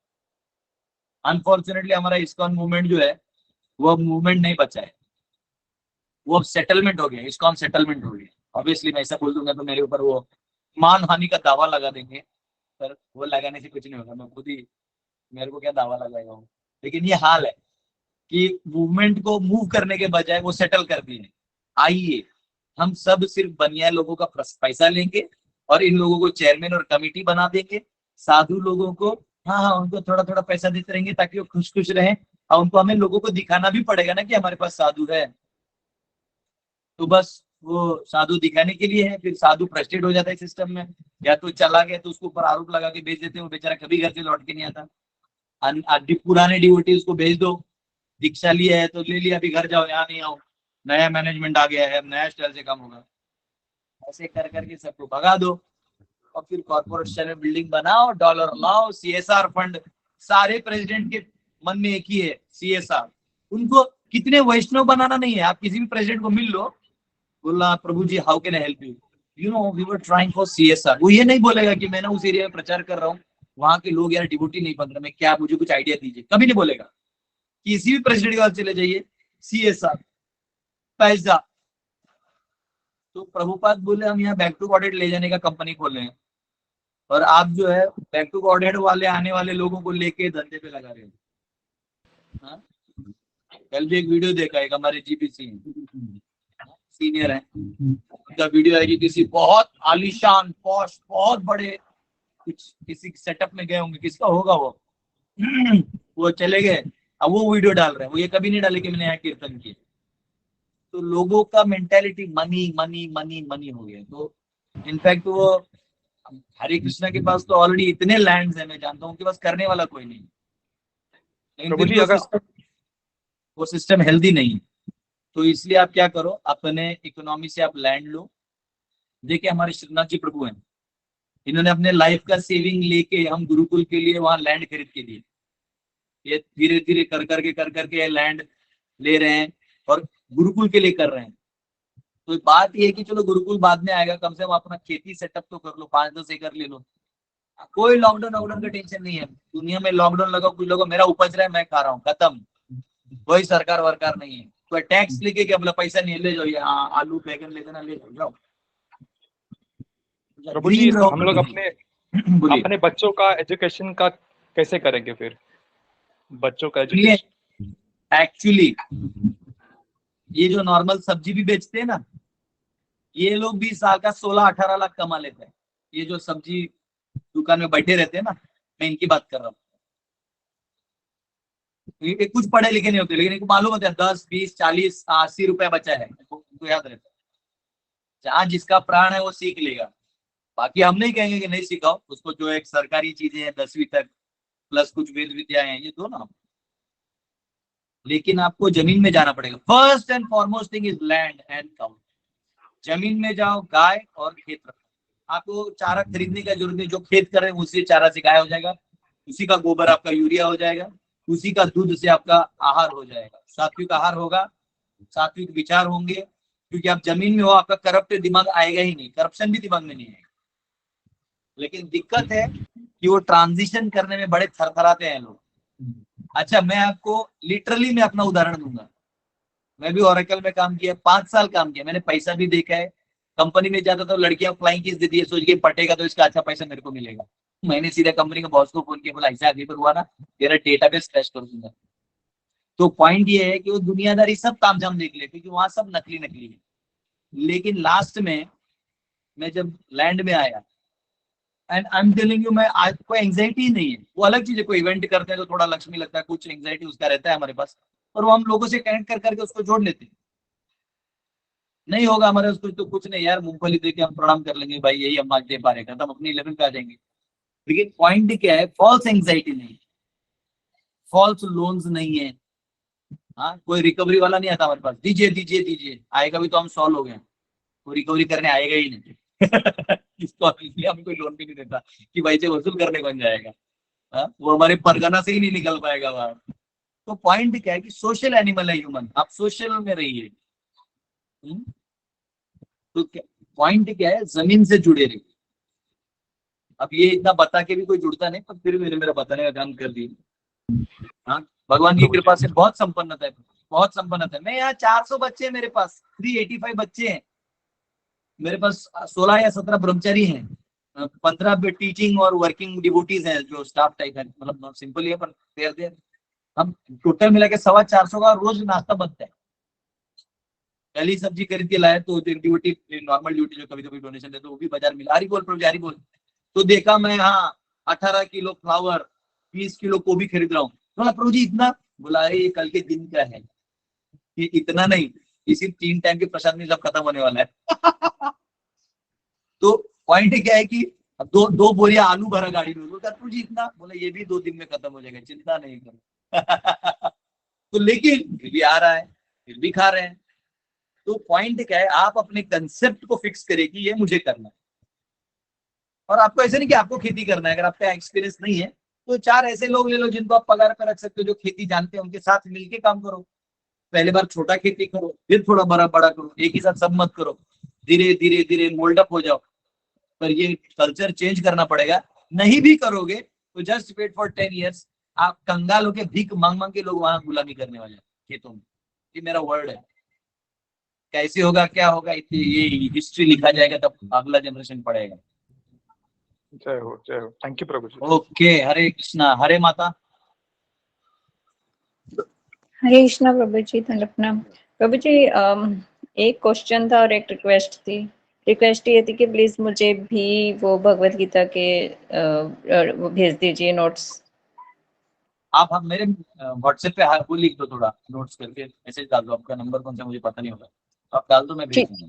अनफॉर्चुनेटली हमारा इस्कॉन मूवमेंट जो है वो मूवमेंट नहीं बचा है, वो अब सेटलमेंट हो गया, इस्कॉन सेटलमेंट हो गया। ऑब्वियसली मैं ऐसा बोल दूंगा तो मेरे ऊपर वो मान हानि का दावा लगा देंगे, पर वो लगाने से कुछ नहीं होगा, मैं खुद ही, मेरे को क्या दावा लगाएगा हूँ। लेकिन ये हाल है कि मूवमेंट को मूव करने के बजाय वो सेटल कर दिए। आइए हम सब सिर्फ बनिया लोगों का पैसा लेंगे और इन लोगों को चेयरमैन और कमेटी बना देंगे, साधु लोगों को हाँ हाँ उनको थोड़ा थोड़ा पैसा देते रहेंगे ताकि वो खुश खुश रहें, और उनको हमें लोगों को दिखाना भी पड़ेगा ना कि हमारे पास साधु है। तो बस वो साधु दिखाने के लिए है, फिर साधु फ्रस्ट्रेट हो जाता है सिस्टम में, या तो चला गया तो उसको ऊपर आरोप लगा के भेज देते हैं, वो बेचारा कभी घर से लौट के नहीं आता। पुराने डिवोटी उसको भेज दो, दीक्षा लिया है तो ले लिया, अभी घर जाओ, यहाँ नहीं आओ, नया मैनेजमेंट आ गया है, नया स्टाइल से काम होगा। ऐसे कर करके सबको भगा दो और फिर कॉर्पोरेशन में बिल्डिंग बनाओ, डॉलर लाओ, सीएसआर फंड। सारे प्रेसिडेंट के मन में एक ही है, सीएसआर। उनको कितने वैष्णव बनाना नहीं है, आप किसी भी प्रेसिडेंट को मिल लो, बोला प्रभु जी how can I help you, you know we were trying for CSR. वो ये नहीं बोलेगा कि मैं ना उस एरिया में प्रचार कर रहा हूँ, वहां के लोग यार डिवोटी नहीं बन रहे, मैं क्या, मुझे कुछ आइडिया दीजिए, कभी नहीं बोलेगा। किसी भी प्रेसिडेंट के पास चले जाइए, सीएसआर, पैसा। तो प्रभुपाद बोले हम यहाँ बैक टू ऑडिट ले जाने का कंपनी खोले हैं, और आप जो है बैक टू ऑडिट वाले आने वाले लोगों को लेके धंधे पे लगा रहे हो। हाँ? कल भी एक वीडियो देखा, एक हमारे जीपीसी सीनियर है, उनका वीडियो है कि किसी बहुत आलीशान पॉश बहुत बड़े कुछ किसी सेटअप में गए होंगे, किसका होगा वो चले गए, अब वो वीडियो डाल रहे हैं। वो ये कभी नहीं डाले कि मैंने यहाँ कीर्तन किया। तो लोगों का mentality money money money money हो गया। तो इनफैक्ट वो हरे कृष्णा के पास तो ऑलरेडी इतने लैंड्स है, मैं जानता हूँ उनके पास करने वाला कोई नहीं, लेकिन फिर भी वो सिस्टम हेल्दी नहीं है। तो इसलिए आप क्या करो, अपने इकोनॉमी से आप लैंड लो। देखिए हमारे श्रीनाथ जी प्रभु हैं, इन्होंने अपने लाइफ का सेविंग लेके हम गुरुकुल के लिए वहां लैंड खरीद के दिए। ये धीरे धीरे कर करके लैंड ले रहे हैं और गुरुकुल के लिए कर रहे हैं। तो बात ये है कि चलो गुरुकुल बाद में आएगा, कम से कम अपना खेती सेटअप तो कर लो, 5-10 एकड़ ले लो। कोई लॉकडाउन का टेंशन नहीं है दुनिया में। लॉकडाउन लगा, कुछ लोगों मेरा उपज रहा है मैं खा रहा हूँ, खत्म। कोई सरकार वरकार नहीं है, कोई टैक्स लेके कि अपना पैसा नहीं ले जाओ, यहाँ आलू बैगन ले देना, ले जाओ। प्रभु जी हम लोग अपने बच्चों का एजुकेशन का कैसे करेंगे फिर? बच्चों का एजुकेशन एक्चुअली ये जो नॉर्मल सब्जी भी बेचते हैं ना, ये लोग भी साल का 16-18 लाख कमा लेते हैं। ये जो सब्जी दुकान में बैठे रहते हैं ना, मैं इनकी बात कर रहा हूँ। ये कुछ पढ़े लिखे नहीं होते, लेकिन इनको मालूम होता है 10, 20, 40, 80 रुपया बचा है, उनको याद रहता है। जहाँ जिसका प्राण है वो सीख लेगा। बाकी हम नहीं कहेंगे कि नहीं सिखाओ उसको, जो एक सरकारी चीजें हैं 10वीं तक प्लस कुछ वेद विद्याएं हैं, ये दो ना। लेकिन आपको जमीन में जाना पड़ेगा। First and foremost thing is land and cow. जमीन में जाओ, गाय और खेत रखो। आपको चारा खरीदने का जरूरत नहीं, जो खेत कर रहे हैं उसी चारा से गाय हो जाएगा, उसी का गोबर आपका यूरिया हो जाएगा, उसी का दूध से आपका आहार हो जाएगा। सात्विक आहार होगा, सात्विक विचार होंगे, क्योंकि आप जमीन में हो, आपका करप्ट दिमाग आएगा ही नहीं, करप्शन भी दिमाग में नहीं आएगा। लेकिन दिक्कत है कि वो ट्रांजिशन करने में बड़े थरथराते हैं लोग। अच्छा मैं आपको लिटरली मैं अपना उदाहरण दूंगा। मैं भी ओरेकल में काम किया, 5 साल काम किया, मैंने पैसा भी देखा है। कंपनी में जाता था, लड़कियां फ्लाइंग किस देती है, सोच के पटेगा तो इसका अच्छा पैसा मेरे को मिलेगा। मैंने सीधा कंपनी के बॉस को फोन किया, बोला ऐसा आगे पर हुआ ना, तेरा डेटाबेस क्रैश कर दूंगा। तो पॉइंट ये है कि वो दुनियादारी सब तामझाम देख ले, क्योंकि वहां सब नकली नकली है। लेकिन लास्ट में मैं जब लैंड में आया, and I am telling you, मैं आज कोई एंग्जाइटी नहीं है। वो अलग चीज है, कोई इवेंट करते हैं तो थोड़ा लक्ष्मी लगता है, कुछ एंग्जाइटी उसका रहता है हमारे पास, और वो हम लोगों से कनेक्ट कर करके उसको जोड़ लेते हैं। नहीं होगा हमारे उसको तो कुछ नहीं यार, मूंगफली देके हम प्रणाम कर लेंगे, भाई यही हम आज दे पा रहे, खत्म, अपनी 11 पे आ जाएंगे। लेकिन पॉइंट क्या है, फॉल्स एंग्जाइटी नहीं, फॉल्स लोन्स नहीं है। हाँ, कोई रिकवरी वाला नहीं आता हमारे पास, दीजिए दीजिए दीजिए, आएगा भी तो हम सॉल्व हो गए, वो रिकवरी करने आएगा ही नहीं। इसको इसलिए हमें कोई लोन भी नहीं देता कि भाई से वसूल करने कौन जाएगा। वो हमारे परगना से ही नहीं निकल पाएगा बाहर। तो पॉइंट क्या है कि सोशल एनिमल है ह्यूमन, आप सोशल में रहिए। तो पॉइंट क्या है, जमीन से जुड़े रहिए। अब ये इतना बता के भी कोई जुड़ता नहीं, पर फिर मेरा बताने का काम कर दिए। हाँ, भगवान की कृपा से बहुत संपन्नता है, बहुत संपन्नता है। मैं यहाँ 400 बच्चे हैं, मेरे पास 385 बच्चे हैं, मेरे पास 16 या 17 ब्रह्मचारी हैं, 15 टीचिंग और वर्किंग डिवोटीज हैं, जो स्टाफ टाइप है, मतलब नॉट सिंपल है पर देर हम टोटल मिला के 425 का रोज नाश्ता बनता है। पहली सब्जी खरीद के लाए तो ड्यूटी, नॉर्मल ड्यूटी जो कभी कभी डोनेशन देते, वो भी बाजार मिला, हरी बोल प्रभु जी, हरी बोल। तो देखा मैं, हाँ 18 किलो फ्लावर, 20 किलो गोभी खरीद रहा हूँ। बोला प्रभु जी इतना? बोला ये कल के दिन का है, ये इतना नहीं, इसी 3 टाइम के प्रसाद में सब खत्म होने वाला है। तो पॉइंट क्या है कि दो बोरिया आलू भरा गाड़ी में, बोलता प्रभु जी इतना? बोला ये भी 2 दिन में खत्म हो जाएगा, चिंता नहीं करो। तो लेकिन फिर भी आ रहा है, फिर भी खा रहे हैं। तो पॉइंट क्या है, आप अपने कंसेप्ट को फिक्स करें कि ये मुझे करना है। और आपको ऐसे नहीं कि आपको खेती करना है, अगर आपका एक्सपीरियंस नहीं है तो 4 ऐसे लोग ले लो जिनको आप पगार पर रख सकते हो, जो खेती जानते हैं, उनके साथ मिलके काम करो। पहले बार छोटा खेती करो, फिर थोड़ा बड़ा करो, एक ही साथ सब मत करो, धीरे धीरे धीरे मोल्ड अप हो जाओ। पर ये कल्चर चेंज करना पड़ेगा, नहीं भी करोगे तो जस्ट वेट फॉर 10 years, आप कंगाल होके भीख मांग मांग के लोग वहां गुलामी करने वाले हैं खेतों में। ये मेरा वर्ड है। कैसे होगा, क्या होगा, ये हिस्ट्री लिखा जाएगा, तब अगला जनरेशन पढ़ेगा। जय हो, जय हो। थैंक यू प्रभु जी। ओके, हरे कृष्णा, हरे माता। हरे कृष्णा प्रभु जी, धन्यवाद प्रणाम। प्रभु जी एक क्वेश्चन था और एक रिक्वेस्ट थी। रिक्वेस्ट ये थी कि प्लीज मुझे भी वो भगवत गीता के वो भेज दीजिए नोट्स। आप हम मेरे व्हाट्सएप पे वो लिख दो, थोड़ा नोट्स करके मैसेज डाल दो। आपका नंबर कौन सा मुझे पता नहीं होगा, आप डाल दो, मैं भेज दूंगा।